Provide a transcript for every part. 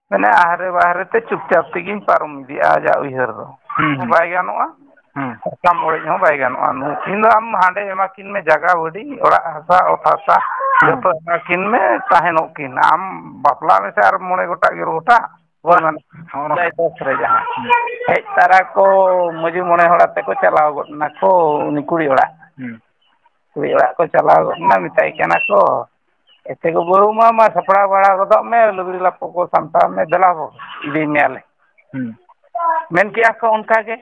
ᱢᱟᱱᱮ ᱟᱦᱨᱮ ᱵᱟᱦᱨᱮ ᱛᱮ ᱪᱩᱯᱪᱟᱯ ᱛᱮᱜᱮᱧ ᱯᱟᱨᱚᱢ ᱤᱫᱤᱜᱼᱟ ᱟᱡᱟᱜ ᱩᱭᱦᱟᱹᱨ ᱫᱚ ᱵᱟᱭ ᱜᱟᱱᱚᱜᱼᱟ ᱥᱟᱠᱟᱢ ᱚᱲᱮᱡ ᱦᱚᱸ ᱵᱟᱭ ᱜᱟᱱᱚᱜᱼᱟ ᱱᱩᱠᱤᱱ ᱫᱚ ᱟᱢ ᱦᱟᱸᱰᱮ ᱮᱢᱟᱠᱤᱱ ᱢᱮ ᱡᱟᱜᱟ ᱵᱟᱹᱰᱤ ᱚᱲᱟᱜ ᱦᱟᱥᱟ ᱚᱛ ᱦᱟᱥᱟ ᱡᱚᱛᱚ ᱮᱢᱟᱠᱤᱱ ᱢᱮ ᱛᱟᱦᱮᱱᱚᱜ ᱠᱤᱱ ᱟᱢ ᱵᱟᱯᱞᱟᱜ ᱢᱮᱥᱮ ᱟᱨ 5 ᱜᱚᱴᱟᱜ ᱜᱮ ᱜᱚᱴᱟ ᱦᱳᱭ ᱢᱟᱱᱮ ᱨᱮ ᱡᱟᱦᱟᱸ ᱦᱮᱡ ᱛᱟᱨᱟ ᱠᱚ ᱢᱟᱺᱡᱷᱤ 5 ᱦᱚᱲ ᱟᱛᱮ ᱠᱚ ᱪᱟᱞᱟᱣ ᱜᱚᱫ ᱱᱟᱠᱚ ᱩᱱᱤ ᱠᱩᱲᱤ ᱚᱲᱟᱜ ᱠᱩᱲᱤ ᱚᱲᱟᱜ ᱠᱚ ᱪᱟᱞᱟᱣ ᱜᱚᱫ ᱮᱱᱟ ᱢᱮᱛᱟᱭ ᱠᱟᱱᱟ ᱠᱚ ᱮᱛᱮ ᱜᱳ ᱵᱟᱹᱦᱩ ᱢᱟ ᱥᱟᱯᱲᱟᱣ ᱵᱟᱲᱟ ᱜᱚᱫᱚᱜ ᱢᱮ ᱞᱩᱜᱽᱲᱤ ᱞᱟᱯᱚ ᱠᱚ ᱥᱟᱢᱴᱟᱣ ᱢᱮ ᱫᱮᱞᱟ ᱦᱳ ᱤᱫᱤ ᱢᱮᱭᱟᱞᱮ ᱢᱮᱱ ᱠᱮᱜᱼᱟ ᱠᱚ ᱚᱱᱠᱟ ᱜᱮ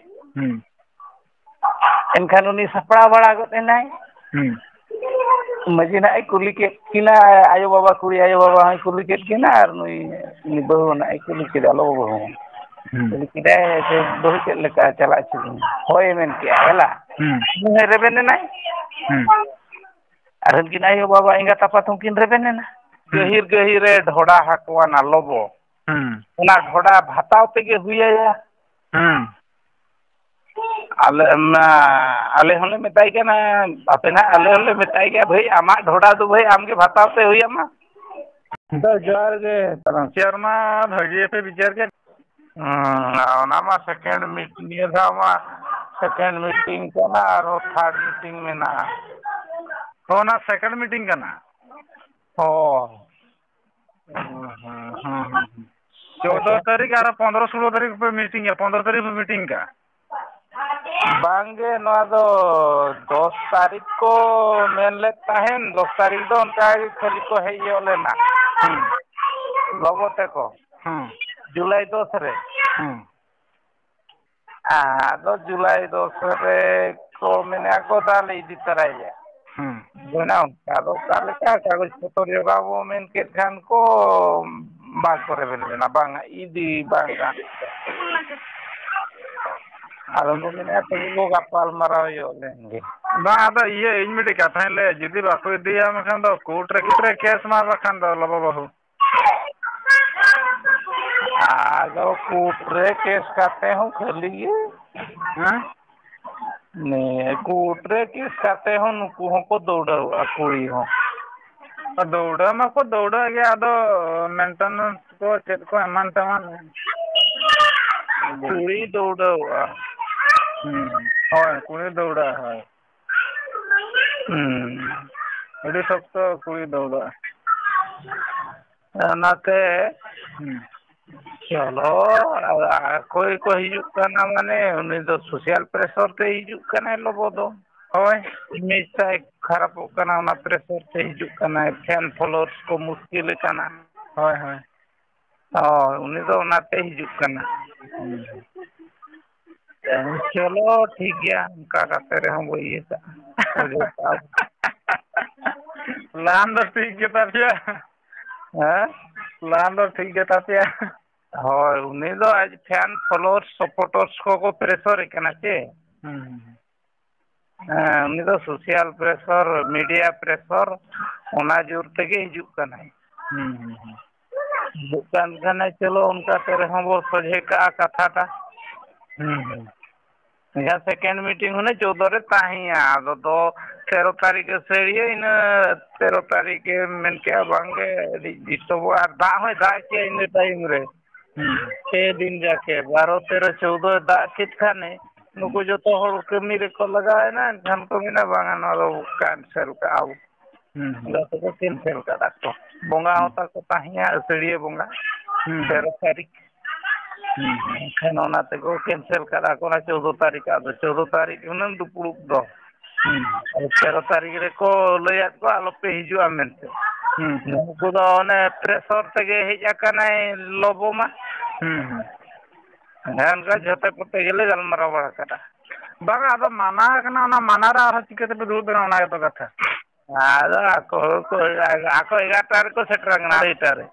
ᱮᱱᱠᱷᱟᱱ ᱩᱱᱤ ᱥᱟᱯᱲᱟᱣ ᱵᱟᱲᱟ ᱜᱚᱫ ᱮᱱᱟᱭ ᱢᱟᱺᱡᱷᱤ ᱱᱟᱜ ᱮ ᱠᱩᱞᱤ ᱠᱮᱫ ᱠᱤᱱᱟ ᱟᱭᱳᱼᱵᱟᱵᱟ ᱠᱩᱲᱤ ᱟᱭᱳᱼᱵᱟᱵᱟ ᱦᱚᱸᱭ ᱠᱩᱞᱤ ᱠᱮᱫ ᱠᱤᱱᱟ ᱟᱨ ᱱᱩᱭ ᱵᱟᱹᱦᱩ ᱱᱟᱜ ᱮ ᱠᱩᱞᱤ ᱠᱮᱫᱟ ᱞᱚᱵᱚ ᱵᱟᱹᱦᱩ ᱦᱚᱸ ᱠᱩᱞᱤ ᱠᱮᱫᱟᱭ ᱡᱮ ᱵᱟᱹᱦᱩ ᱪᱮᱫ ᱞᱮᱠᱟ ᱪᱟᱞᱟᱜ ᱟᱹᱪᱩ ᱦᱳᱭ ᱢᱮᱱ ᱠᱮᱜᱼᱟ ᱦᱮᱞᱟ ᱩᱱᱤ ᱦᱚᱸᱭ ᱨᱮᱵᱮᱱ ᱮᱱᱟᱭ ᱟᱨ ᱩᱱᱠᱤᱱ ᱟᱭᱳᱼᱵᱟᱵᱟ ᱮᱸᱜᱟᱛ ᱟᱯᱟᱛ ᱦᱚᱸᱠᱤᱱ ᱨᱮᱵᱮᱱ ᱮᱱᱟ ᱜᱟᱹᱦᱤᱨ ᱜᱟᱹᱦᱤᱨᱮ ᱰᱷᱚᱰᱟ ᱟᱠᱚᱣᱟᱱᱟ ᱞᱚᱵᱚ ᱚᱱᱟ ᱰᱷᱚᱰᱟ ᱵᱷᱟᱛᱟᱣ ᱛᱮᱜᱮ ᱦᱩᱭ ᱟᱭᱟ ᱟᱞᱮ ᱦᱚᱸᱞᱮ ᱢᱮᱛᱟᱭ ᱠᱟᱱᱟ ᱟᱯᱮ ᱱᱟᱦᱟᱜ ᱟᱞᱮ ᱦᱚᱸᱞᱮ ᱢᱮᱛᱟᱭ ᱜᱮᱭᱟ ᱵᱷᱟᱹᱭ ᱟᱢᱟᱜ ᱰᱷᱚᱰᱟ ᱫᱚ ᱵᱷᱟᱹᱭ ᱟᱢᱜᱮ ᱵᱷᱟᱛᱟᱣ ᱛᱮ ᱦᱩᱭ ᱟᱢᱟ ᱡᱚᱦᱟᱨ ᱜᱮ ᱵᱤᱪᱟᱹᱨ ᱢᱟ ᱵᱷᱟᱹᱜᱤ ᱯᱮ ᱵᱤᱪᱟᱹᱨ ᱠᱮᱫ ᱚᱱᱟ ᱢᱟ ᱥᱮᱠᱮᱱᱰ ᱱᱤᱭᱟᱹ ᱫᱷᱟᱣ ᱢᱟ ᱥᱮᱠᱮᱱᱰ ᱢᱤᱴᱤᱝ ᱠᱟᱱᱟ ᱟᱨᱦᱚᱸ ᱛᱷᱟᱨᱰ ᱢᱤᱴᱤᱝ ᱢᱮᱱᱟᱜᱼᱟ ᱚᱱᱟ ᱥᱮᱠᱮᱱᱰ ᱢᱤᱴᱤᱝ ᱠᱟᱱᱟ ᱦᱳᱭ 14 ᱛᱟᱹᱨᱤᱠᱷ ᱟᱨ 15 16 ᱛᱟᱹᱨᱤᱠᱷ ᱯᱮ ᱢᱤᱴᱤᱝᱟ 15 ᱛᱟᱹᱨᱤᱠᱷ ᱯᱮ ᱢᱤᱴᱤᱝ ᱠᱟᱜᱼᱟ ᱵᱟᱝᱜᱮ ᱱᱚᱣᱟ ᱫᱚ 10 ᱛᱟᱹᱨᱤᱠᱷ ᱠᱚ ᱢᱮᱱ ᱞᱮᱫ ᱛᱟᱦᱮᱱ 10 ᱛᱟᱹᱨᱤᱠᱷ ᱫᱚ ᱚᱱᱠᱟ ᱜᱮ ᱠᱷᱟᱹᱞᱤ ᱠᱚ ᱦᱮᱡ ᱧᱚᱜ ᱞᱮᱱᱟ ᱜᱚᱜᱚ ᱛᱟᱠᱚ ᱡᱩᱞᱟᱭ 10 ᱨᱮ ᱟᱫᱚ ᱡᱩᱞᱟᱭ 10 ᱨᱮ ᱠᱚ ᱢᱮᱱᱮᱫᱼᱟ ᱠᱚ ᱛᱟᱦᱞᱮ ᱤᱫᱤ ᱛᱟᱨᱟᱭᱟ ᱚᱱᱠᱟ ᱫᱚ ᱚᱠᱟ ᱞᱮᱠᱟ ᱠᱟᱜᱚᱡᱽ ᱯᱚᱛᱚᱨ ᱡᱚᱜᱟᱣ ᱵᱚ ᱢᱮᱱ ᱠᱮᱫ ᱠᱷᱟᱱ ᱠᱚ ᱵᱟᱝ ᱠᱚ ᱨᱮᱵᱮᱱ ᱞᱮᱱᱟ ᱵᱟᱝᱟ ᱤᱫᱤ ᱵᱟᱝ ᱜᱟᱱᱚᱜ ᱟᱫᱚ ᱠᱚ ᱢᱮᱱᱮᱫᱼᱟ ᱛᱚᱵᱮ ᱵᱚ ᱜᱟᱯᱟᱞ ᱢᱟᱨᱟᱣ ᱧᱚᱜ ᱞᱮᱱ ᱜᱮ ᱵᱟᱝ ᱟᱫᱚ ᱤᱧ ᱢᱤᱫᱴᱮᱡ ᱠᱟᱛᱷᱟᱧ ᱞᱟᱹᱭᱟ ᱡᱩᱫᱤ ᱵᱟᱠᱚ ᱤᱫᱤᱭᱟ ᱢᱮᱱᱠᱷᱟᱱ ᱫᱚ ᱠᱳᱨᱴ ᱨᱮ ᱠᱮᱥ ᱢᱟ ᱵᱟᱠᱷᱟᱱ ᱫᱚ ᱞᱚᱵᱚ ᱵᱟᱹᱦᱩ ᱟᱫᱚ ᱠᱳᱨᱴ ᱨᱮ ᱠᱮᱥ ᱠᱟᱛᱮ ᱦᱚᱸ ᱠᱷᱟᱹᱞᱤ ᱜᱮ ᱱᱤᱭᱟᱹ ᱠᱳᱨᱴ ᱨᱮ ᱠᱮᱥ ᱠᱟᱛᱮ ᱦᱚᱸ ᱱᱩᱠᱩ ᱦᱚᱸᱠᱚ ᱫୌᱲᱟᱣᱟ ᱠᱩᱲᱤ ᱦᱚᱸ ᱫौᱲᱟ ᱢᱟᱠᱚ ᱫौᱲᱟᱜ ᱜᱮᱭᱟ ᱟᱫᱚ ᱢᱮᱱᱴᱮᱱᱮᱱᱥ ᱠᱚ ᱪᱮᱫ ᱠᱚ ᱮᱢᱟᱱ ᱛᱮᱢᱟᱱ ᱠᱩᱲᱤ ᱫᱳᱣᱲᱟᱣᱟ ᱦᱳᱭ ᱠᱩᱲᱤ ᱫᱟᱹᱣᱲᱟᱹᱜᱼᱟ ᱦᱳᱭ ᱟᱹᱰᱤ ᱥᱚᱠᱛᱚ ᱠᱩᱲᱤ ᱫᱟᱹᱣᱲᱟᱹᱜᱼᱟ ᱚᱱᱟᱛᱮ ᱪᱚᱞᱚ ᱟᱠᱚ ᱜᱮᱠᱚ ᱦᱤᱡᱩᱜ ᱠᱟᱱᱟ ᱢᱟᱱᱮ ᱩᱱᱤ ᱫᱚ ᱥᱳᱥᱟᱞ ᱯᱨᱮᱥᱟᱨ ᱛᱮ ᱦᱤᱡᱩᱜ ᱠᱟᱱᱟᱭ ᱞᱚᱵᱚ ᱫᱚ ᱦᱳᱭ ᱤᱢᱮᱡᱽ ᱛᱟᱭ ᱠᱷᱟᱨᱟᱯᱚᱜ ᱠᱟᱱᱟ ᱚᱱᱟ ᱯᱨᱮᱥᱟᱨ ᱛᱮ ᱦᱤᱡᱩᱜ ᱠᱟᱱᱟᱭ ᱯᱷᱮᱱ ᱯᱷᱳᱞᱳᱨᱥ ᱠᱚ ᱢᱩᱥᱠᱤᱞ ᱠᱟᱱᱟ ᱦᱳᱭ ᱦᱳᱭ ᱦᱳᱭ ᱩᱱᱤ ᱫᱚ ᱚᱱᱟᱛᱮ ᱦᱤᱡᱩᱜ ᱠᱟᱱᱟ ᱪᱚᱞᱚ ᱴᱷᱤᱠ ᱜᱮᱭᱟ ᱚᱱᱠᱟ ᱠᱟᱛᱮ ᱨᱮᱦᱚᱸ ᱵᱚ ᱤᱭᱟᱹ ᱠᱟᱜᱼᱟ ᱯᱞᱟᱱ ᱫᱚ ᱴᱷᱤᱠ ᱜᱮᱛᱟ ᱯᱮᱭᱟ ᱦᱮᱸ ᱯᱞᱟᱱ ᱫᱚ ᱴᱷᱤᱠ ᱜᱮᱛᱟ ᱯᱮᱭᱟ ᱦᱳᱭ ᱩᱱᱤ ᱫᱚ ᱟᱡ ᱯᱷᱮᱱ ᱯᱷᱳᱞᱳᱨᱥ ᱥᱟᱯᱳᱴᱟᱨᱥ ᱠᱚᱠᱚ ᱯᱨᱮᱥᱟᱨᱮ ᱠᱟᱱᱟ ᱪᱮ ᱦᱮᱸ ᱩᱱᱤ ᱫᱚ ᱥᱳᱥᱟᱞ ᱯᱨᱮᱥᱟᱨ ᱢᱤᱰᱤᱭᱟ ᱯᱨᱮᱥᱟᱨ ᱚᱱᱟ ᱡᱳᱨ ᱛᱮᱜᱮ ᱦᱤᱡᱩᱜ ᱠᱟᱱᱟᱭ ᱦᱤᱡᱩᱜ ᱠᱟᱱ ᱠᱷᱟᱱᱮ ᱪᱚᱞᱚ ᱚᱱᱠᱟᱛᱮ ᱨᱮᱦᱚᱸ ᱵᱚ ᱥᱚᱡᱷᱮ ᱠᱟᱜᱼᱟ ᱠᱟᱛᱷᱟᱴᱟ ᱡᱟᱦᱟᱸ ᱥᱮᱠᱮᱱᱰ ᱢᱤᱴᱤᱝ ᱦᱩᱱᱟᱹᱝ 14 ᱨᱮ ᱛᱟᱦᱮᱸᱭᱟ ᱟᱫᱚ 13 ᱛᱟᱹᱨᱤᱠᱷ ᱟᱹᱥᱟᱹᱲᱤᱭᱟᱹ ᱤᱱᱟᱹ 13 ᱛᱟᱹᱨᱤᱠᱷ ᱮ ᱢᱮᱱ ᱠᱮᱜᱼᱟ ᱵᱟᱝᱜᱮ ᱟᱹᱰᱤ ᱰᱤᱥᱴᱟᱵᱚᱜᱼᱟ ᱟᱨ ᱫᱟᱜ ᱦᱚᱸᱭ ᱫᱟᱜ ᱠᱮᱜᱼᱟ ᱤᱱᱟᱹ ᱴᱟᱭᱤᱢ ᱨᱮ 6 ᱫᱤᱱ ᱡᱟᱠᱮ 12 13 14 ᱫᱟᱜ ᱠᱮᱫ ᱠᱷᱟᱱᱮ ᱱᱩᱠᱩ ᱡᱚᱛᱚ ᱦᱚᱲ ᱠᱟᱹᱢᱤ ᱨᱮᱠᱚ ᱞᱟᱜᱟᱣᱮᱱᱟ ᱮᱱᱠᱷᱟᱱ ᱠᱚ ᱢᱮᱱᱟ ᱵᱟᱝᱟ ᱱᱚᱣᱟ ᱫᱚ ᱠᱮᱱᱥᱮᱞ ᱠᱟᱜᱼᱟ ᱵᱚ ᱠᱚ ᱠᱮᱱᱥᱮᱞ ᱠᱟᱫᱟ ᱠᱚ ᱵᱚᱸᱜᱟ ᱦᱚᱸ ᱛᱟᱠᱚ ᱛᱟᱦᱮᱸᱭᱟ ᱟᱹᱥᱟᱹᱲᱤᱭᱟᱹ ᱵᱚᱸᱜᱟ 13 ᱛᱟᱹᱨᱤᱠᱷ ᱮᱱᱠᱷᱟᱱ ᱚᱱᱟ ᱛᱮᱠᱚ ᱠᱮᱱᱥᱮᱞ ᱠᱟᱫᱟ ᱠᱚ ᱚᱱᱟ 14 ᱛᱟᱹᱨᱤᱠᱷ ᱟᱫᱚ 14 ᱛᱟᱹᱨᱤᱠᱷ ᱦᱩᱱᱟᱹᱝ ᱫᱩᱯᱲᱩᱵ ᱫᱚ 13 ᱛᱟᱹᱨᱤᱠᱷ ᱨᱮᱠᱚ ᱞᱟᱹᱭᱟᱫ ᱠᱚᱣᱟ ᱟᱞᱚᱯᱮ ᱦᱤᱡᱩᱜᱼᱟ ᱢᱮᱱᱛᱮ ᱩᱱᱠᱩ ᱫᱚ ᱚᱱᱮ ᱯᱨᱮᱥᱟᱨ ᱛᱮᱜᱮ ᱦᱮᱡ ᱟᱠᱟᱱᱟᱭ ᱞᱚᱵᱚ ᱢᱟ ᱦᱮᱸ ᱚᱱᱠᱟ ᱡᱷᱚᱛᱚ ᱠᱚᱛᱮ ᱜᱮᱞᱮ ᱜᱟᱞᱢᱟᱨᱟᱣ ᱵᱟᱲᱟ ᱠᱟᱫᱟ ᱵᱟᱝᱟ ᱟᱫᱚ ᱢᱟᱱᱟ ᱠᱟᱱᱟ ᱚᱱᱟ ᱢᱟᱱᱟ ᱨᱮ ᱟᱨᱦᱚᱸ ᱪᱤᱠᱟᱹᱛᱮᱯᱮ ᱫᱩᱲᱩᱵ ᱠᱟᱱᱟ ᱚᱱᱟ ᱜᱮᱛᱚ ᱠᱟᱛᱷᱟ ᱟᱫᱚ ᱟᱠᱚ 11ᱴᱟ ᱨᱮᱠᱚ ᱥᱮᱴᱮᱨ ᱠᱟᱱᱟ 2ᱴᱟ ᱨᱮ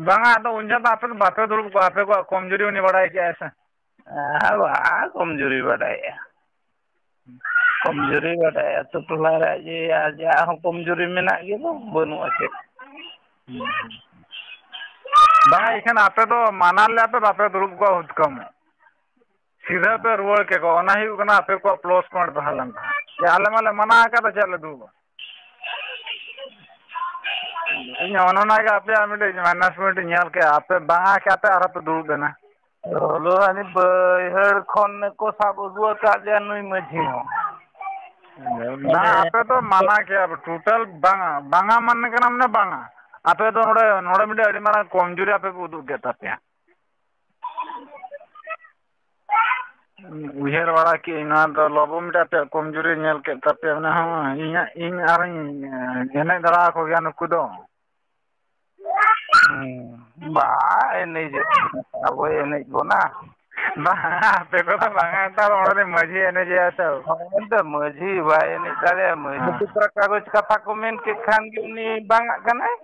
ᱵᱟᱝᱟ ᱟᱫᱚ ᱩᱱ ᱡᱚᱦᱚᱜ ᱫᱚ ᱟᱯᱮ ᱫᱚ ᱵᱟᱯᱮ ᱫᱩᱲᱩᱵ ᱠᱚᱜᱼᱟ ᱟᱯᱮ ᱠᱚᱣᱟᱜ ᱠᱚᱢᱡᱩᱨᱤ ᱩᱱᱤ ᱵᱟᱲᱟᱭ ᱠᱮᱫᱼᱟᱭ ᱥᱮ ᱵᱟᱝ ᱠᱚᱢᱡᱩᱨᱤ ᱵᱟᱰᱟᱭᱮᱜᱼᱟ ᱠᱚᱢᱡᱩᱨᱤ ᱵᱟᱰᱟᱭᱟ ᱟᱹᱛᱩ ᱴᱚᱞᱟ ᱨᱮ ᱡᱮ ᱟᱡᱟᱜ ᱦᱚᱸ ᱠᱚᱢᱡᱩᱨᱤ ᱢᱮᱱᱟᱜ ᱜᱮᱫᱚ ᱵᱟᱹᱱᱩᱜᱼᱟ ᱪᱮᱫ ᱵᱟᱝᱟ ᱮᱱᱠᱷᱟᱱ ᱟᱯᱮ ᱫᱚ ᱢᱟᱱᱟ ᱞᱮᱭᱟ ᱯᱮ ᱵᱟᱯᱮ ᱫᱩᱲᱩᱵ ᱠᱚᱜᱼᱟ ᱦᱩᱛᱠᱟᱹᱢ ᱥᱤᱫᱷᱟᱹ ᱯᱮ ᱨᱩᱣᱟᱹᱲ ᱠᱮᱠᱚ ᱚᱱᱟ ᱦᱩᱭᱩᱜ ᱠᱟᱱᱟ ᱟᱯᱮ ᱠᱚᱣᱟᱜ ᱯᱞᱟᱥ ᱯᱚᱭᱮᱱᱴ ᱛᱟᱦᱮᱸ ᱞᱮᱱ ᱛᱟᱦᱮᱸ ᱟᱞᱮ ᱢᱟᱞᱮ ᱢᱟᱱᱟ ᱟᱠᱟᱫᱟ ᱪᱮᱫ ᱞᱮ ᱫᱩᱲᱩᱵᱼᱟ ᱤᱧ ᱚᱱᱟᱜᱮ ᱟᱯᱮᱭᱟᱜ ᱢᱤᱫᱴᱤᱡ ᱢᱟᱭᱱᱟᱥ ᱯᱚᱭᱮᱱᱴ ᱧᱮᱞ ᱠᱮᱜᱼᱟ ᱟᱯᱮ ᱵᱟᱝᱟ ᱠᱟᱛᱮ ᱟᱨᱦᱚᱸ ᱯᱮ ᱫᱩᱲᱩᱵ ᱮᱱᱟ ᱦᱟᱹᱱᱤ ᱵᱟᱹᱭᱦᱟᱹᱲ ᱠᱷᱚᱱ ᱠᱚ ᱥᱟᱵ ᱟᱹᱜᱩ ᱟᱠᱟᱫ ᱞᱮᱭᱟ ᱱᱩᱭ ᱢᱟᱺᱡᱷᱤ ᱦᱚᱸ ᱵᱟᱝ ᱟᱯᱮ ᱫᱚ ᱢᱟᱱᱟ ᱠᱮᱭᱟ ᱴᱳᱴᱟᱞ ᱵᱟᱝᱟ ᱵᱟᱝᱟ ᱢᱟᱱᱮ ᱠᱟᱱᱟ ᱢᱟᱱᱮ ᱵᱟᱝᱟ ᱟᱯᱮ ᱫᱚ ᱱᱚᱰᱮ ᱢᱤᱫᱴᱮᱡ ᱟᱹᱰᱤ ᱢᱟᱨᱟᱝ ᱠᱚᱢᱡᱩᱨᱤ ᱟᱯᱮ ᱯᱮ ᱩᱫᱩᱜ ᱠᱮᱫ ᱛᱟᱯᱮᱭᱟ ᱩᱭᱦᱟᱹᱨ ᱵᱟᱲᱟ ᱠᱮᱜ ᱟᱹᱧ ᱱᱚᱣᱟ ᱫᱚ ᱞᱚᱵᱚ ᱢᱤᱫᱴᱮᱡ ᱟᱯᱮᱭᱟᱜ ᱠᱚᱢᱡᱩᱨᱤ ᱧᱮᱞ ᱠᱮᱫ ᱛᱟᱯᱮᱭᱟ ᱚᱱᱟ ᱦᱚᱸ ᱤᱧ ᱟᱨᱚᱧ ᱮᱱᱮᱡ ᱫᱟᱲᱮ ᱟᱠᱚ ᱜᱮᱭᱟ ᱱᱩᱠᱩ ᱫᱚ ᱵᱟᱝ ᱮᱱᱮᱡᱚᱜ ᱟᱵᱚᱭ ᱮᱱᱮᱡ ᱵᱚᱱᱟ ᱵᱟᱝ ᱟᱯᱮ ᱠᱚᱫᱚ ᱵᱟᱝᱟ ᱱᱮᱛᱟᱨ ᱚᱸᱰᱮ ᱢᱟᱺᱡᱷᱤ ᱮᱱᱮᱡᱮᱭᱟ ᱛᱚ ᱦᱳᱭ ᱢᱟᱺᱡᱷᱤ ᱵᱟᱭ ᱮᱱᱮᱡ ᱫᱟᱲᱮᱭᱟᱜᱼᱟ ᱢᱟᱺᱡᱷᱤ ᱠᱟᱜᱚᱡᱽ ᱠᱟᱛᱷᱟ ᱠᱚ ᱢᱮᱱ ᱠᱮᱫ ᱠᱷᱟᱱ ᱜᱮ ᱩᱱᱤ ᱵᱟᱝᱟᱜ ᱠᱟᱱᱟᱭ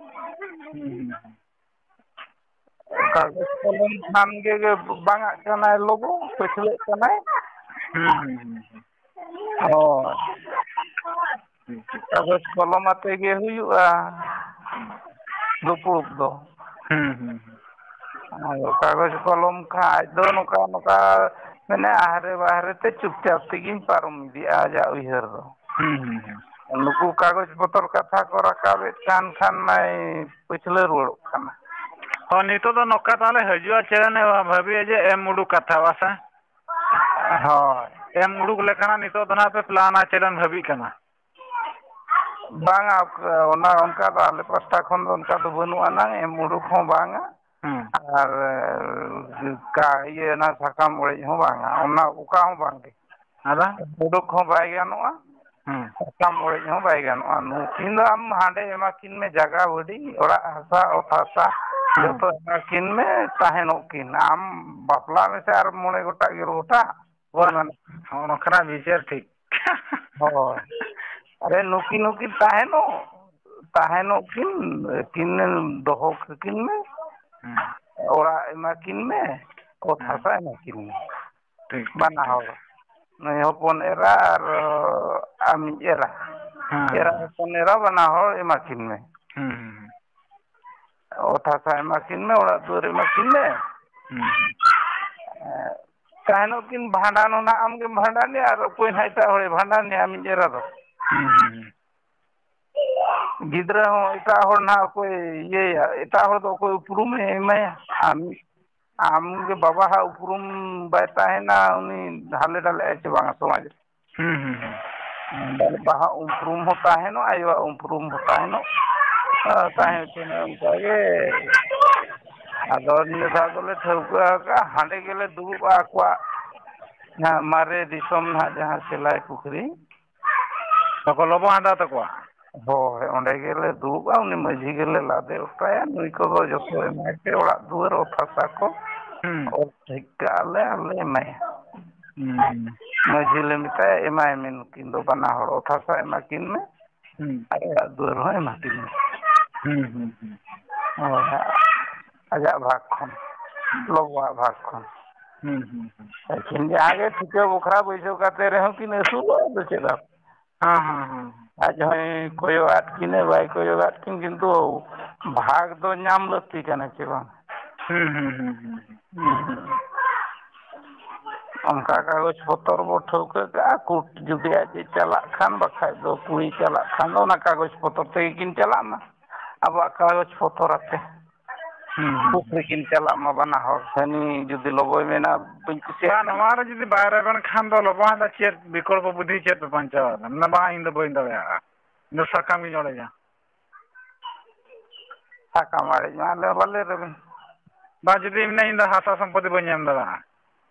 ᱠᱟᱜᱚᱡᱽ ᱠᱚᱞᱚᱢ ᱠᱷᱟᱱ ᱜᱮ ᱵᱟᱝᱟᱜ ᱠᱟᱱᱟᱭ ᱞᱚᱵᱚ ᱯᱟᱹᱪᱷᱞᱟᱹᱜ ᱠᱟᱱᱟᱭ ᱦᱳᱭ ᱠᱟᱜᱚᱡᱽ ᱠᱚᱞᱚᱢ ᱟᱛᱮ ᱜᱮ ᱦᱩᱭᱩᱜᱼᱟ ᱫᱩᱯᱲᱩᱵ ᱫᱚ ᱠᱟᱜᱚᱡᱽ ᱠᱚᱞᱚᱢ ᱠᱷᱟᱡ ᱫᱚ ᱱᱚᱝᱠᱟ ᱱᱚᱝᱠᱟ ᱢᱟᱱᱮ ᱟᱦᱨᱮ ᱵᱟᱦᱨᱮ ᱛᱮ ᱪᱩᱯᱪᱟᱯ ᱛᱮᱜᱮᱧ ᱯᱟᱨᱚᱢ ᱤᱫᱤᱜᱼᱟ ᱟᱡᱟᱜ ᱩᱭᱦᱟᱹᱨ ᱫᱚ ᱱᱩᱠᱩ ᱠᱟᱜᱚᱡᱽ ᱯᱚᱛᱚᱨ ᱠᱟᱛᱷᱟ ᱠᱚ ᱨᱟᱠᱟᱵᱮᱫ ᱠᱷᱟᱱ ᱢᱟᱭ ᱯᱟᱹᱪᱷᱞᱟᱹ ᱨᱩᱣᱟᱹᱲᱚᱜ ᱠᱟᱱᱟ ᱦᱚᱸ ᱱᱤᱛᱚᱜ ᱫᱚ ᱱᱚᱝᱠᱟ ᱛᱟᱦᱚᱞᱮ ᱦᱤᱡᱩᱜᱼᱟ ᱪᱮᱬᱮ ᱵᱷᱟᱹᱵᱤᱭᱟ ᱡᱮ ᱮᱢ ᱩᱰᱩᱠ ᱠᱟᱛᱷᱟ ᱵᱟ ᱥᱮ ᱦᱳᱭ ᱮᱢ ᱩᱰᱩᱠ ᱞᱮᱠᱷᱟᱱ ᱱᱤᱛᱚᱜ ᱫᱚ ᱱᱟᱦᱟᱜ ᱯᱮ ᱯᱞᱟᱱᱟ ᱪᱮᱫ ᱮᱢ ᱵᱷᱟᱹᱵᱤᱜ ᱠᱟᱱᱟ ᱵᱟᱝᱟ ᱚᱱᱟ ᱚᱱᱠᱟ ᱫᱚ ᱟᱞᱮ ᱯᱟᱥᱴᱟ ᱠᱷᱚᱱ ᱫᱚ ᱚᱱᱠᱟ ᱫᱚ ᱵᱟᱹᱱᱩᱜ ᱟᱱᱟ ᱮᱢ ᱩᱰᱩᱠ ᱦᱚᱸ ᱵᱟᱝᱟ ᱟᱨ ᱤᱭᱟᱹ ᱚᱱᱟ ᱥᱟᱠᱟᱢ ᱚᱲᱮᱡ ᱦᱚᱸ ᱵᱟᱝᱟ ᱚᱱᱟ ᱚᱠᱟ ᱦᱚᱸ ᱵᱟᱝᱜᱮ ᱟᱫᱚ ᱩᱰᱩᱠ ᱦᱚᱸ ᱵᱟᱭ ᱜᱟᱱᱚᱜᱼᱟ ᱥᱟᱠᱟᱢ ᱚᱲᱮᱡ ᱦᱚᱸ ᱵᱟᱭ ᱜᱟᱱᱚᱜᱼᱟ ᱱᱩᱠᱤᱱ ᱫᱚ ᱟᱢ ᱦᱟᱸᱰᱮ ᱮᱢᱟᱠᱤᱱ ᱢᱮ ᱡᱟᱜᱟ ᱵᱟᱹᱰᱤ ᱚᱲᱟᱜ ᱦᱟᱥᱟ ᱚᱛ ᱦᱟᱥᱟ ᱡᱚᱛᱚ ᱮᱢᱟᱠᱤᱱ ᱢᱮ ᱛᱟᱦᱮᱱᱚᱜ ᱠᱤᱱ ᱟᱢ ᱵᱟᱯᱞᱟ ᱢᱮᱥᱮ ᱟᱨ 5 ᱜᱚᱴᱟᱜ ᱜᱚᱴᱟ ᱵᱟᱦ ᱱᱚᱝᱠᱟᱱᱟᱜ ᱵᱤᱪᱟᱹᱨ ᱴᱷᱤᱠ ᱦᱳᱭ ᱟᱨᱮ ᱱᱩᱠᱤᱱ ᱛᱟᱦᱮᱱᱚᱜ ᱠᱤᱱ ᱫᱚᱦᱚ ᱠᱟᱠᱤᱱ ᱢᱮ ᱚᱲᱟᱜ ᱮᱢᱟᱠᱤᱱ ᱢᱮ ᱚᱛ ᱦᱟᱥᱟ ᱮᱢᱟᱠᱤᱱ ᱢᱮ ᱴᱷᱤᱠ ᱴᱷᱤক ᱵᱟᱱᱟ ᱴᱷᱤᱠ ᱦᱚᱲ ᱱᱩᱭ ᱦᱚᱯᱚᱱ ᱮᱨᱟ ᱟᱨ ᱟᱢᱤᱡ ᱮᱨᱟ ᱮᱨᱟ ᱦᱚᱯᱚᱱ ᱮᱨᱟ ᱵᱟᱱᱟ ᱦᱚᱲ ᱮᱢᱟᱠᱤᱱ ᱢᱮ ᱚᱛ ᱦᱟᱥᱟ ᱮᱢᱟᱠᱤᱱ ᱢᱮ ᱚᱲᱟᱜ ᱫᱩᱣᱟᱹᱨ ᱮᱢᱟᱠᱤᱱ ᱢᱮ ᱛᱟᱦᱮᱱᱚᱜ ᱠᱤᱱ ᱵᱷᱟᱸᱰᱟᱱ ᱦᱚᱸ ᱱᱟᱜ ᱟᱢᱜᱮᱢ ᱵᱷᱟᱸᱰᱟᱱᱮᱭᱟ ᱟᱨ ᱚᱠᱚᱭ ᱱᱟᱦᱟᱜ ᱮᱴᱟᱜ ᱦᱚᱲᱮ ᱵᱷᱟᱸᱰᱟᱱᱮᱭᱟ ᱟᱢᱤᱡ ᱮᱨᱟ ᱫᱚ ᱜᱤᱫᱽᱨᱟᱹ ᱦᱚᱸ ᱮᱴᱟᱜ ᱦᱚᱲ ᱱᱟᱦᱟᱜ ᱚᱠᱚᱭ ᱤᱭᱟᱹᱭᱟ ᱮᱴᱟᱜ ᱦᱚᱲ ᱫᱚ ᱚᱠᱚᱭ ᱩᱯᱨᱩᱢᱮ ᱮᱢᱟᱭᱟ ᱟᱢᱜᱮ ᱵᱟᱵᱟ ᱦᱟᱜ ᱩᱯᱨᱩᱢ ᱵᱟᱭ ᱛᱟᱦᱮᱱᱟ ᱩᱱᱤ ᱦᱟᱞᱮ ᱰᱟᱞᱮᱜᱼᱟᱭ ᱥᱮ ᱵᱟᱝᱟ ᱥᱚᱢᱟᱡᱽ ᱨᱮ ᱵᱟᱵᱟ ᱩᱯᱨᱩᱢ ᱦᱚᱸ ᱛᱟᱦᱮᱱᱚᱜ ᱟᱭᱳᱣᱟᱜ ᱩᱯᱨᱩᱢ ᱦᱚᱸ ᱛᱟᱦᱮᱱᱚᱜ ᱛᱟᱦᱮᱸ ᱦᱚᱪᱚᱱᱤᱡ ᱚᱱᱠᱟᱜᱮ ᱟᱫᱚ ᱱᱤᱭᱟᱹ ᱫᱷᱟᱣ ᱫᱚᱞᱮ ᱴᱷᱟᱹᱣᱠᱟᱹ ᱟᱠᱟᱜᱼᱟ ᱦᱟᱸᱰᱮ ᱜᱮᱞᱮ ᱫᱩᱲᱩᱵᱼᱟ ᱟᱠᱚᱣᱟᱜ ᱢᱟᱨᱮ ᱫᱤᱥᱚᱢ ᱱᱟᱦᱟᱜ ᱡᱟᱦᱟᱸ ᱥᱮᱞᱟᱭ ᱯᱩᱠᱷᱨᱤ ᱞᱚᱵᱚ ᱦᱟᱸᱫᱟ ᱛᱟᱠᱚᱣᱟ ᱦᱳᱭ ᱚᱸᱰᱮ ᱜᱮᱞᱮ ᱫᱩᱲᱩᱵᱼᱟ ᱩᱱᱤ ᱢᱟᱺᱡᱷᱤ ᱜᱮᱞᱮ ᱞᱟᱫᱮ ᱚᱴᱚᱭᱟ ᱱᱩᱭ ᱠᱚᱫᱚ ᱡᱚᱛᱚ ᱮᱢᱟᱭ ᱯᱮ ᱚᱲᱟᱜ ᱫᱩᱣᱟᱹᱨ ᱚᱛ ᱦᱟᱥᱟ ᱠᱚ ᱚᱞ ᱴᱷᱤᱠ ᱠᱟᱜᱼᱟ ᱞᱮ ᱟᱨᱞᱮ ᱮᱢᱟᱭᱟ ᱢᱟᱺᱡᱷᱤ ᱞᱮ ᱢᱮᱛᱟᱭᱟ ᱮᱢᱟᱭ ᱢᱮ ᱱᱩᱠᱤᱱ ᱫᱚ ᱵᱟᱱᱟ ᱦᱚᱲ ᱚᱛ ᱦᱟᱥᱟ ᱮᱢᱟᱠᱤᱱ ᱢᱮ ᱟᱨ ᱚᱲᱟᱜ ᱫᱩᱣᱟᱹᱨ ᱦᱚᱸ ᱮᱢᱟᱠᱤᱱ ᱢᱮ ᱦᱳᱭ ᱟᱡᱟᱜ ᱵᱷᱟᱜᱽ ᱠᱷᱚᱱ ᱞᱚᱵᱚᱣᱟᱜ ᱵᱷᱟᱜᱽ ᱠᱷᱚᱱ ᱟᱹᱠᱤᱱ ᱡᱟᱦᱟᱸ ᱜᱮ ᱴᱷᱤᱠᱟᱹ ᱵᱟᱠᱷᱨᱟ ᱵᱟᱹᱭᱥᱟᱹᱣ ᱠᱟᱛᱮ ᱨᱮᱦᱚᱸ ᱠᱤᱱ ᱟᱹᱥᱩᱞᱚᱜ ᱟᱫᱚ ᱪᱮᱫ ᱟᱡ ᱦᱚᱸᱭ ᱠᱚᱭᱚᱜ ᱟᱫ ᱠᱤᱱᱟᱹ ᱵᱟᱭ ᱠᱚᱭᱚᱜ ᱟᱫ ᱠᱤᱱ ᱠᱤᱱᱛᱩ ᱵᱷᱟᱜᱽ ᱫᱚ ᱧᱟᱢ ᱞᱟᱹᱠᱛᱤ ᱠᱟᱱᱟ ᱪᱮ ᱵᱟᱝ ᱚᱱᱠᱟ ᱠᱟᱜᱚᱡᱽ ᱯᱚᱛᱚᱨ ᱵᱚ ᱴᱷᱟᱹᱣᱠᱟᱹ ᱠᱟᱜᱼᱟ ᱠᱳᱴ ᱡᱩᱫᱤ ᱟᱡ ᱪᱟᱞᱟᱜ ᱠᱷᱟᱱ ᱵᱟᱠᱷᱟᱡ ᱫᱚ ᱠᱩᱲᱤ ᱪᱟᱞᱟᱜ ᱠᱷᱟᱱ ᱫᱚ ᱚᱱᱟ ᱠᱟᱜᱚᱡᱽ ᱯᱚᱛᱚᱨ ᱛᱮᱜᱮ ᱠᱤᱱ ᱪᱟᱞᱟᱜ ᱢᱟ ᱟᱵᱚᱣᱟᱜ ᱠᱟᱜᱚᱡᱽ ᱯᱚᱛᱚᱨ ᱟᱛᱮ ᱯᱩᱠᱷᱨᱤ ᱠᱤᱱ ᱪᱟᱞᱟᱜ ᱢᱟ ᱵᱟᱱᱟ ᱦᱚᱲ ᱦᱟᱹᱱᱤ ᱡᱩᱫᱤ ᱞᱚᱵᱚᱭ ᱢᱮᱱᱟ ᱵᱟᱹᱧ ᱠᱩᱥᱤᱭᱟᱜ ᱵᱟᱝ ᱠᱟᱱᱟ ᱱᱚᱣᱟ ᱨᱮ ᱡᱩᱫᱤ ᱵᱟᱭ ᱨᱮᱵᱮᱱ ᱠᱷᱟᱱ ᱫᱚ ᱞᱚᱵᱚ ᱦᱟᱸᱫᱟ ᱪᱮᱫ ᱵᱤᱠᱚᱞᱯᱚ ᱵᱩᱫᱽᱫᱷᱤ ᱪᱮᱫ ᱯᱮ ᱵᱟᱧᱪᱟᱣᱫᱟ ᱵᱟᱝ ᱤᱧ ᱫᱚ ᱵᱟᱹᱧ ᱫᱟᱲᱮᱭᱟᱜᱼᱟ ᱤᱧ ᱫᱚ ᱥᱟᱠᱟᱢ ᱜᱤᱧ ᱚᱲᱮᱡᱟ ᱥᱟᱠᱟᱢ ᱚᱲᱮᱡ ᱢᱟ ᱟᱞᱮ ᱵᱟᱞᱮ ᱨᱮᱵᱮᱱ ᱵᱟᱝ ᱡᱩᱫᱤ ᱢᱮᱱᱟ ᱤᱧ ᱫᱚ ᱦᱟᱥᱟ ᱥᱚᱢᱯᱚᱛᱛᱤ ᱵᱟᱹᱧ ᱮᱢ ᱫᱟᱲᱮᱭᱟᱜᱼᱟ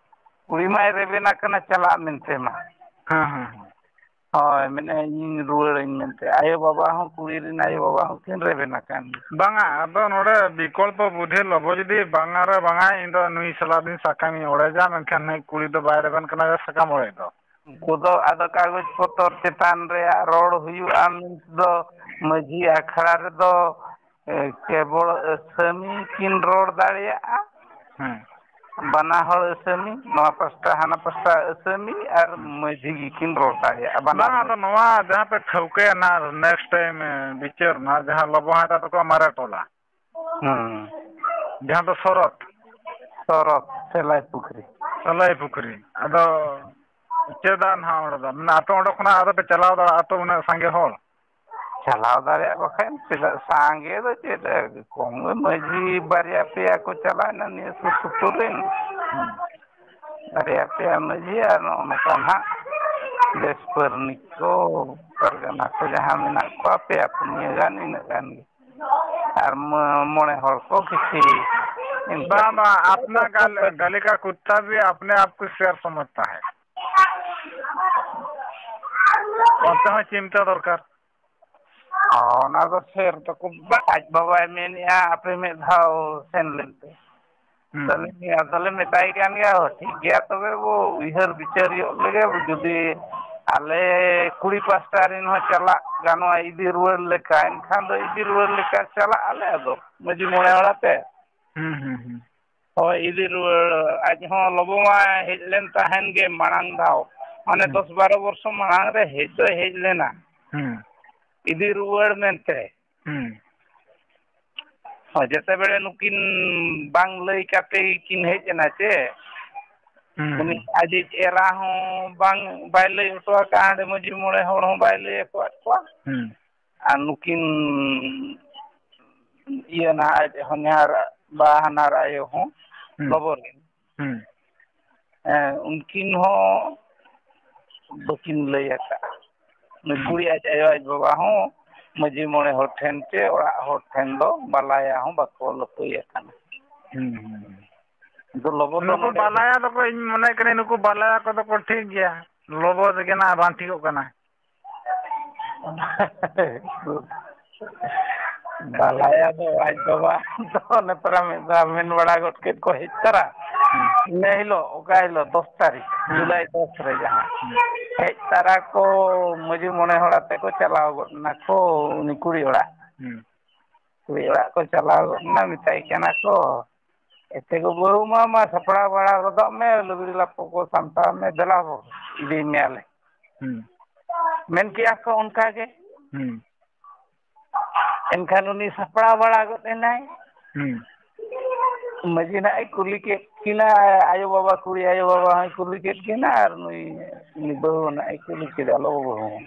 ᱩᱱᱤ ᱢᱟᱭ ᱨᱮᱵᱮᱱ ᱟᱠᱟᱱᱟ ᱪᱟᱞᱟᱜ ᱢᱮᱱᱛᱮ ᱢᱟ ᱦᱳᱭ ᱢᱮᱱᱮᱫ ᱤᱧ ᱨᱩᱣᱟᱹᱲᱟᱹᱧ ᱢᱮᱱᱛᱮ ᱟᱭᱳᱼᱵᱟᱵᱟ ᱦᱚᱸ ᱠᱩᱲᱤ ᱨᱮᱱ ᱟᱭᱳᱼᱵᱟᱵᱟ ᱦᱚᱸᱠᱤᱱ ᱨᱮᱵᱮᱱ ᱟᱠᱟᱱ ᱜᱮᱭᱟ ᱵᱟᱝᱟ ᱟᱫᱚ ᱱᱚᱰᱮ ᱵᱤᱠᱚᱞᱯᱚ ᱵᱩᱫᱽᱫᱷᱤ ᱞᱚᱵᱚ ᱡᱩᱫᱤ ᱵᱟᱝᱟ ᱨᱮ ᱵᱟᱝᱟ ᱤᱧ ᱫᱚ ᱱᱩᱭ ᱥᱟᱞᱟᱜ ᱫᱩᱧ ᱥᱟᱠᱟᱢᱤᱧ ᱚᱲᱮᱡᱟ ᱢᱮᱱᱠᱷᱟᱱ ᱱᱩᱭ ᱠᱩᱲᱤ ᱫᱚ ᱵᱟᱭ ᱨᱮᱵᱮᱱ ᱠᱟᱱᱟ ᱥᱟᱠᱟᱢ ᱚᱲᱮᱡ ᱫᱚ ᱩᱱᱠᱩ ᱫᱚ ᱟᱫᱚ ᱠᱟᱜᱚᱡᱽ ᱯᱚᱛᱚᱨ ᱪᱮᱛᱟᱱ ᱨᱮᱭᱟᱜ ᱨᱚᱲ ᱦᱩᱭᱩᱜᱼᱟ ᱢᱤᱫ ᱫᱚ ᱢᱟᱺᱡᱷᱤ ᱟᱠᱷᱲᱟ ᱨᱮᱫᱚ ᱠᱮᱵᱚᱞ ᱟᱹᱥᱟᱹᱢᱤ ᱠᱤᱱ ᱨᱚᱲ ᱫᱟᱲᱮᱭᱟᱜᱼᱟ ᱵᱟᱱᱟ ᱦᱚᱲ ᱟᱹᱥᱟᱹᱢᱤ ᱱᱚᱣᱟ ᱯᱟᱥᱴᱟ ᱦᱟᱱᱟ ᱯᱟᱥᱴᱟ ᱟᱹᱥᱟᱹᱢᱤ ᱟᱨ ᱢᱟᱺᱡᱷᱤ ᱜᱮᱠᱤᱱ ᱨᱚᱲ ᱫᱟᱲᱮᱭᱟᱜᱼᱟ ᱵᱟᱱᱟᱨ ᱵᱟᱝ ᱟᱫᱚ ᱢᱟᱺᱡᱷᱤ ᱱᱚᱣᱟ ᱡᱟᱦᱟᱸ ᱯᱮ ᱴᱷᱟᱹᱣᱠᱟᱹᱭᱟ ᱱᱟᱜ ᱱᱮᱠᱥᱴ ᱴᱟᱭᱤᱢ ᱵᱤᱪᱟᱹᱨ ᱱᱟ ᱡᱟᱦᱟᱸ ᱞᱚᱵᱚ ᱦᱟᱸᱫᱟ ᱛᱟᱠᱚᱣᱟ ᱢᱟᱨᱮ ᱴᱚᱞᱟ ᱡᱟᱦᱟᱸ ᱫᱚ ᱥᱚᱨᱚᱛ ᱥᱚᱨᱚᱛ ᱥᱮᱞᱟᱭ ᱯᱩᱠᱷᱨᱤ ᱥᱟᱞᱟᱭ ᱯᱩᱠᱷᱨᱤ ᱟᱫᱚ ᱪᱮᱫᱟᱜ ᱱᱟᱦᱟᱜ ᱚᱸᱰᱮ ᱫᱚ ᱟᱯᱮ ᱚᱸᱰᱮ ᱠᱷᱚᱱᱟᱜ ᱟᱫᱚ ᱯᱮ ᱪᱟᱞᱟᱣ ᱫᱟᱲᱮᱭᱟᱜᱼᱟ ᱟᱹᱛᱩ ᱩᱱᱟᱹᱜ ᱥᱟᱸᱜᱮ ᱦᱚᱲ ᱪᱟᱞᱟᱣ ᱫᱟᱲᱮᱭᱟᱜ ᱵᱟᱠᱷᱟᱱ ᱪᱮᱫᱟᱜ ᱥᱟᱸᱜᱮ ᱫᱚ ᱪᱮᱫ ᱠᱚᱢ ᱢᱟᱹᱡᱷᱤ ᱵᱟᱨᱭᱟ ᱯᱮᱭᱟ ᱠᱚ ᱪᱟᱞᱟᱣᱮᱱᱟ ᱱᱤᱭᱟᱹ ᱥᱩᱨ ᱥᱩᱯᱩᱨ ᱨᱮᱱ ᱵᱟᱨᱭᱟ ᱯᱮᱭᱟ ᱢᱟᱹᱡᱷᱤ ᱟᱨ ᱱᱚᱜᱼᱚ ᱱᱚᱝᱠᱟ ᱱᱟᱦᱟᱜ ᱫᱮᱥ ᱯᱟᱨᱟᱱᱤᱠ ᱠᱚ ᱯᱟᱨᱜᱟᱱᱟ ᱠᱚ ᱡᱟᱦᱟᱸ ᱢᱮᱱᱟᱜ ᱠᱚᱣᱟ ᱯᱮᱭᱟ ᱯᱩᱱᱭᱟᱹ ᱜᱟᱱ ᱤᱱᱟᱹᱜ ᱜᱟᱱ ᱜᱮ ᱟᱨ मौड़े हर को किसी बाबा अपना गले का कुत्ता भी अपने आप को शेर समझता है चिंता दरकार ᱚᱱᱟ ᱫᱚ ᱥᱮᱨ ᱫᱚᱠᱚ ᱟᱡ ᱵᱟᱵᱟᱭ ᱢᱮᱱᱮᱫᱼᱟ ᱟᱯᱮ ᱢᱤᱫ ᱫᱷᱟᱣ ᱥᱮᱱ ᱞᱮᱱᱯᱮ ᱟᱫᱚᱞᱮ ᱢᱮᱛᱟᱭ ᱠᱟᱱ ᱜᱮᱭᱟ ᱴᱷᱤᱠ ᱜᱮᱭᱟ ᱛᱚᱵᱮ ᱵᱚ ᱩᱭᱦᱟᱹᱨ ᱵᱤᱪᱟᱹᱨ ᱧᱚᱜ ᱞᱮᱜᱮ ᱡᱩᱫᱤ ᱟᱞᱮ ᱠᱩᱲᱤ ᱯᱟᱥᱴᱟ ᱨᱮᱱ ᱦᱚᱸ ᱪᱟᱞᱟᱜ ᱜᱟᱱᱚᱜᱼᱟ ᱤᱫᱤ ᱨᱩᱣᱟᱹᱲ ᱞᱮᱠᱟ ᱮᱱᱠᱷᱟᱱ ᱫᱚ ᱤᱫᱤ ᱨᱩᱣᱟᱹᱲ ᱞᱮᱠᱟ ᱪᱟᱞᱟᱜ ᱟᱞᱮ ᱟᱫᱚ ᱢᱟᱺᱡᱷᱤ ᱢᱚᱬᱮ ᱦᱚᱲ ᱟᱛᱮ ᱦᱳᱭ ᱤᱫᱤ ᱨᱩᱣᱟᱹᱲ ᱟᱡ ᱦᱚᱸ ᱞᱚᱵᱚ ᱢᱟᱭ ᱦᱮᱡ ᱞᱮᱱ ᱛᱟᱦᱮᱱ ᱜᱮ ᱢᱟᱲᱟᱝ ᱫᱷᱟᱣ ᱢᱟᱱᱮ 10-12 ᱵᱚᱨᱥᱚ ᱢᱟᱲᱟᱝ ᱨᱮ ᱦᱮᱡ ᱫᱚᱭ ᱦᱮᱡ ᱞᱮᱱᱟ ᱤᱫᱤ ᱨᱩᱣᱟᱹᱲ ᱢᱮᱱᱛᱮ ᱡᱮᱛᱮ ᱵᱮᱲᱮ ᱱᱩᱠᱤᱱ ᱵᱟᱝ ᱞᱟᱹᱭ ᱠᱟᱛᱮ ᱠᱤᱱ ᱦᱮᱡ ᱮᱱᱟ ᱪᱮ ᱩᱱᱤ ᱟᱡᱤᱡ ᱮᱨᱟ ᱦᱚᱸ ᱵᱟᱭ ᱞᱟᱹᱭ ᱦᱚᱴᱚ ᱟᱠᱟᱫᱼᱟ ᱦᱟᱸᱰᱮ ᱢᱟᱺᱡᱷᱤ ᱢᱚᱬᱮ ᱦᱚᱲ ᱦᱚᱸ ᱵᱟᱭ ᱞᱟᱹᱭ ᱟᱠᱟᱫ ᱠᱚᱣᱟ ᱟᱨ ᱱᱩᱠᱤᱱ ᱤᱭᱟᱹ ᱱᱟᱦᱟᱜ ᱦᱚᱧᱦᱟᱨ ᱵᱟ ᱦᱟᱱᱦᱟᱨ ᱟᱭᱳ ᱦᱚᱸ ᱞᱚᱵᱚᱨᱤᱱ ᱩᱱᱠᱤᱱ ᱦᱚᱸ ᱵᱟᱹᱠᱤᱱ ᱞᱟᱹᱭ ᱟᱠᱟᱫᱼᱟ ᱱᱩᱭ ᱠᱩᱲᱤ ᱟᱡ ᱟᱭᱳ ᱟᱡ ᱵᱟᱵᱟ ᱦᱚᱸ ᱢᱟᱺᱡᱷᱤ ᱢᱚᱬᱮ ᱦᱚᱲ ᱴᱷᱮᱱ ᱪᱮ ᱚᱲᱟᱜ ᱦᱚᱲ ᱴᱷᱮᱱ ᱫᱚ ᱵᱟᱞᱟᱭᱟ ᱦᱚᱸ ᱵᱟᱠᱚ ᱞᱟᱹᱯᱟᱹᱭ ᱟᱠᱟᱱᱟ ᱱᱩᱠᱩ ᱵᱟᱞᱟᱭᱟ ᱫᱚᱠᱚ ᱤᱧ ᱢᱚᱱᱮ ᱠᱟᱹᱱᱟᱹᱧ ᱱᱩᱠᱩ ᱵᱟᱞᱟᱭᱟ ᱠᱚᱫᱚ ᱠᱚ ᱴᱷᱤᱠ ᱜᱮᱭᱟ ᱞᱚᱵᱚ ᱨᱮᱜᱮ ᱱᱟᱜ ᱵᱟᱝ ᱴᱷᱤᱠᱚᱜ ᱠᱟᱱᱟ ᱵᱟᱞᱟᱭᱟ ᱫᱚ ᱟᱡ ᱵᱟᱵᱟ ᱫᱚ ᱚᱱᱮ ᱛᱚᱨᱟ ᱢᱤᱫ ᱫᱷᱟᱣ ᱢᱮᱱ ᱵᱟᱲᱟ ᱜᱚᱫ ᱠᱮᱫ ᱠᱚ ᱦᱮᱡ ᱛᱚᱨᱟ ᱤᱱᱟᱹ ᱦᱤᱞᱳᱜ ᱚᱠᱟ ᱦᱤᱞᱳᱜ 10 ᱛᱟᱹᱨᱤᱠᱷ ᱡᱩᱞᱟᱭ 10 ᱨᱮ ᱡᱟᱦᱟᱸ ᱦᱮᱡ ᱛᱟᱨᱟ ᱠᱚ ᱢᱟᱺᱡᱷᱤ ᱢᱚᱬᱮ ᱦᱚᱲ ᱟᱛᱮ ᱠᱚ ᱪᱟᱞᱟᱣ ᱜᱚᱫ ᱱᱟᱠᱚ ᱩᱱᱤ ᱠᱩᱲᱤ ᱚᱲᱟᱜ ᱠᱩᱲᱤ ᱚᱲᱟᱜ ᱠᱚ ᱪᱟᱞᱟᱣ ᱜᱚᱫ ᱮᱱᱟ ᱢᱮᱛᱟᱭ ᱠᱟᱱᱟ ᱠᱚ ᱮᱛᱮ ᱜᱳ ᱵᱟᱹᱦᱩ ᱢᱟ ᱥᱟᱯᱲᱟᱣ ᱵᱟᱲᱟ ᱜᱚᱫᱚᱜ ᱢᱮ ᱞᱩᱜᱽᱲᱤ ᱞᱟᱯᱚ ᱠᱚ ᱥᱟᱢᱴᱟᱣ ᱢᱮ ᱫᱮᱞᱟ ᱦᱳ ᱤᱫᱤ ᱢᱮᱭᱟᱞᱮ ᱢᱮᱱ ᱠᱮᱜᱼᱟ ᱠᱚ ᱚᱱᱠᱟ ᱜᱮ ᱮᱱᱠᱷᱟᱱ ᱩᱱᱤ ᱥᱟᱯᱲᱟᱣ ᱵᱟᱲᱟ ᱜᱚᱫ ᱮᱱᱟᱭ ᱢᱟᱺᱡᱷᱤ ᱱᱟᱦᱟᱜ ᱮ ᱠᱩᱞᱤ ᱠᱮᱫ ᱠᱤᱱᱟ ᱟᱭᱳ ᱵᱟᱵᱟ ᱠᱩᱲᱤ ᱟᱭᱳ ᱵᱟᱵᱟ ᱦᱚᱸᱭ ᱠᱩᱞᱤ ᱠᱮᱫ ᱠᱤᱱᱟ ᱟᱨ ᱱᱩᱭ ᱵᱟᱹᱦᱩ ᱱᱟᱦᱟᱜ ᱮ ᱠᱩᱞᱤ ᱠᱮᱫᱟ ᱞᱚᱵᱚ ᱵᱟᱹᱦᱩ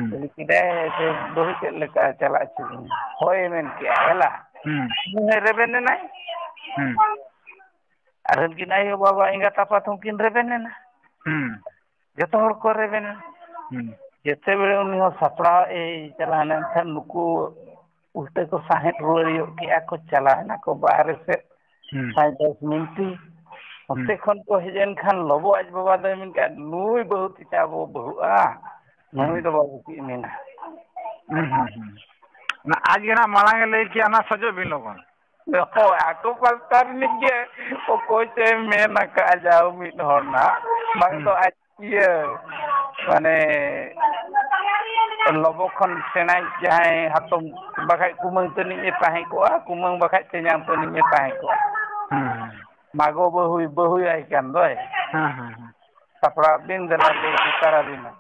ᱠᱩᱞᱤ ᱠᱮᱫᱟᱭ ᱡᱮ ᱵᱟᱹᱦᱩ ᱪᱮᱫ ᱞᱮᱠᱟ ᱪᱟᱞᱟᱜ ᱟᱹᱪᱩ ᱦᱳᱭ ᱢᱮᱱ ᱠᱮᱜᱼᱟ ᱦᱮᱞᱟ ᱩᱱᱤ ᱨᱮᱵᱮᱱ ᱮᱱᱟᱭ ᱟᱨ ᱩᱱᱠᱤᱱ ᱟᱭᱳ ᱵᱟᱵᱟ ᱮᱸᱜᱟᱛ ᱟᱯᱟᱛ ᱦᱚᱸᱠᱤᱱ ᱨᱮᱵᱮᱱ ᱮᱱᱟ ᱡᱚᱛᱚ ᱦᱚᱲ ᱠᱚ ᱨᱮᱵᱮᱱ ᱮᱱᱟ ᱡᱮᱛᱮ ᱵᱮᱲᱮ ᱩᱱᱤ ᱦᱚᱸ ᱥᱟᱯᱲᱟᱣ ᱮ ᱪᱟᱞᱟᱣ ᱮᱱᱠᱷᱟᱱ ᱱᱩᱠᱩ ᱩᱞᱴᱟᱹ ᱠᱚ ᱥᱟᱦᱮᱸᱫ ᱨᱩᱣᱟᱹᱲ ᱠᱮᱜᱼᱟ ᱠᱚ ᱪᱟᱞᱟᱣ ᱮᱱᱟ ᱠᱚ ᱵᱟᱦᱨᱮ ᱥᱮᱫ 5-10 ᱢᱤᱱᱴᱤ ᱚᱱᱛᱮ ᱠᱷᱚᱱ ᱠᱚ ᱦᱮᱡ ᱮᱱ ᱠᱷᱟᱱ ᱞᱚᱵᱚ ᱟᱡ ᱵᱟᱵᱟ ᱫᱚᱭ ᱢᱮᱱ ᱠᱮᱜᱼᱟ ᱱᱩᱭ ᱵᱟᱹᱦᱩ ᱛᱤᱥ ᱵᱚ ᱵᱟᱹᱦᱩᱜᱼᱟ ᱱᱩᱭ ᱫᱚ ᱵᱟᱵᱩ ᱪᱮᱫ ᱮ ᱢᱮᱱᱟ ᱟᱡ ᱜᱮ ᱱᱟᱜ ᱢᱟᱲᱟᱝ ᱮ ᱞᱟᱹᱭ ᱠᱮᱜᱼᱟ ᱚᱱᱟ ᱥᱚᱡᱚᱜ ᱵᱤᱱ ᱞᱚᱜᱚᱱ ᱟᱠᱚ ᱯᱟᱥᱴᱟ ᱨᱤᱱᱤᱡ ᱜᱮ ᱚᱠᱚᱭ ᱪᱚᱭ ᱢᱮᱱ ᱟᱠᱟᱫᱼᱟ ᱡᱟᱣ ᱢᱤᱫ ᱦᱚᱲ ᱱᱟᱦᱟᱜ ᱵᱟᱝ ᱫᱚ ᱟᱡ ᱤᱭᱟᱹ ᱢᱟᱱᱮ ᱞᱚᱵᱚ ᱠᱷᱚᱱ ᱥᱮᱬᱟᱭᱤᱡ ᱡᱟᱦᱟᱸᱭ ᱦᱟᱛᱚᱢ ᱵᱟᱠᱷᱟᱡ ᱠᱩᱢᱟᱹᱝ ᱛᱟᱹᱱᱤᱡ ᱮ ᱛᱟᱦᱮᱸ ᱠᱚᱜᱼᱟ ᱠᱩᱢᱟᱹᱝ ᱵᱟᱠᱷᱟᱡ ᱛᱮᱧᱟᱝ ᱛᱟᱹᱱᱤᱡ ᱮ ᱛᱟᱦᱮᱸ ᱠᱚᱜᱼᱟ ᱢᱟᱜᱚ ᱵᱟᱹᱦᱩᱭᱟᱭ ᱠᱟᱱ ᱫᱚᱭ ᱥᱟᱯᱲᱟᱜ ᱵᱤᱱ ᱫᱮᱞᱟ ᱤᱫᱤ ᱛᱟᱨᱟ ᱵᱤᱱᱟ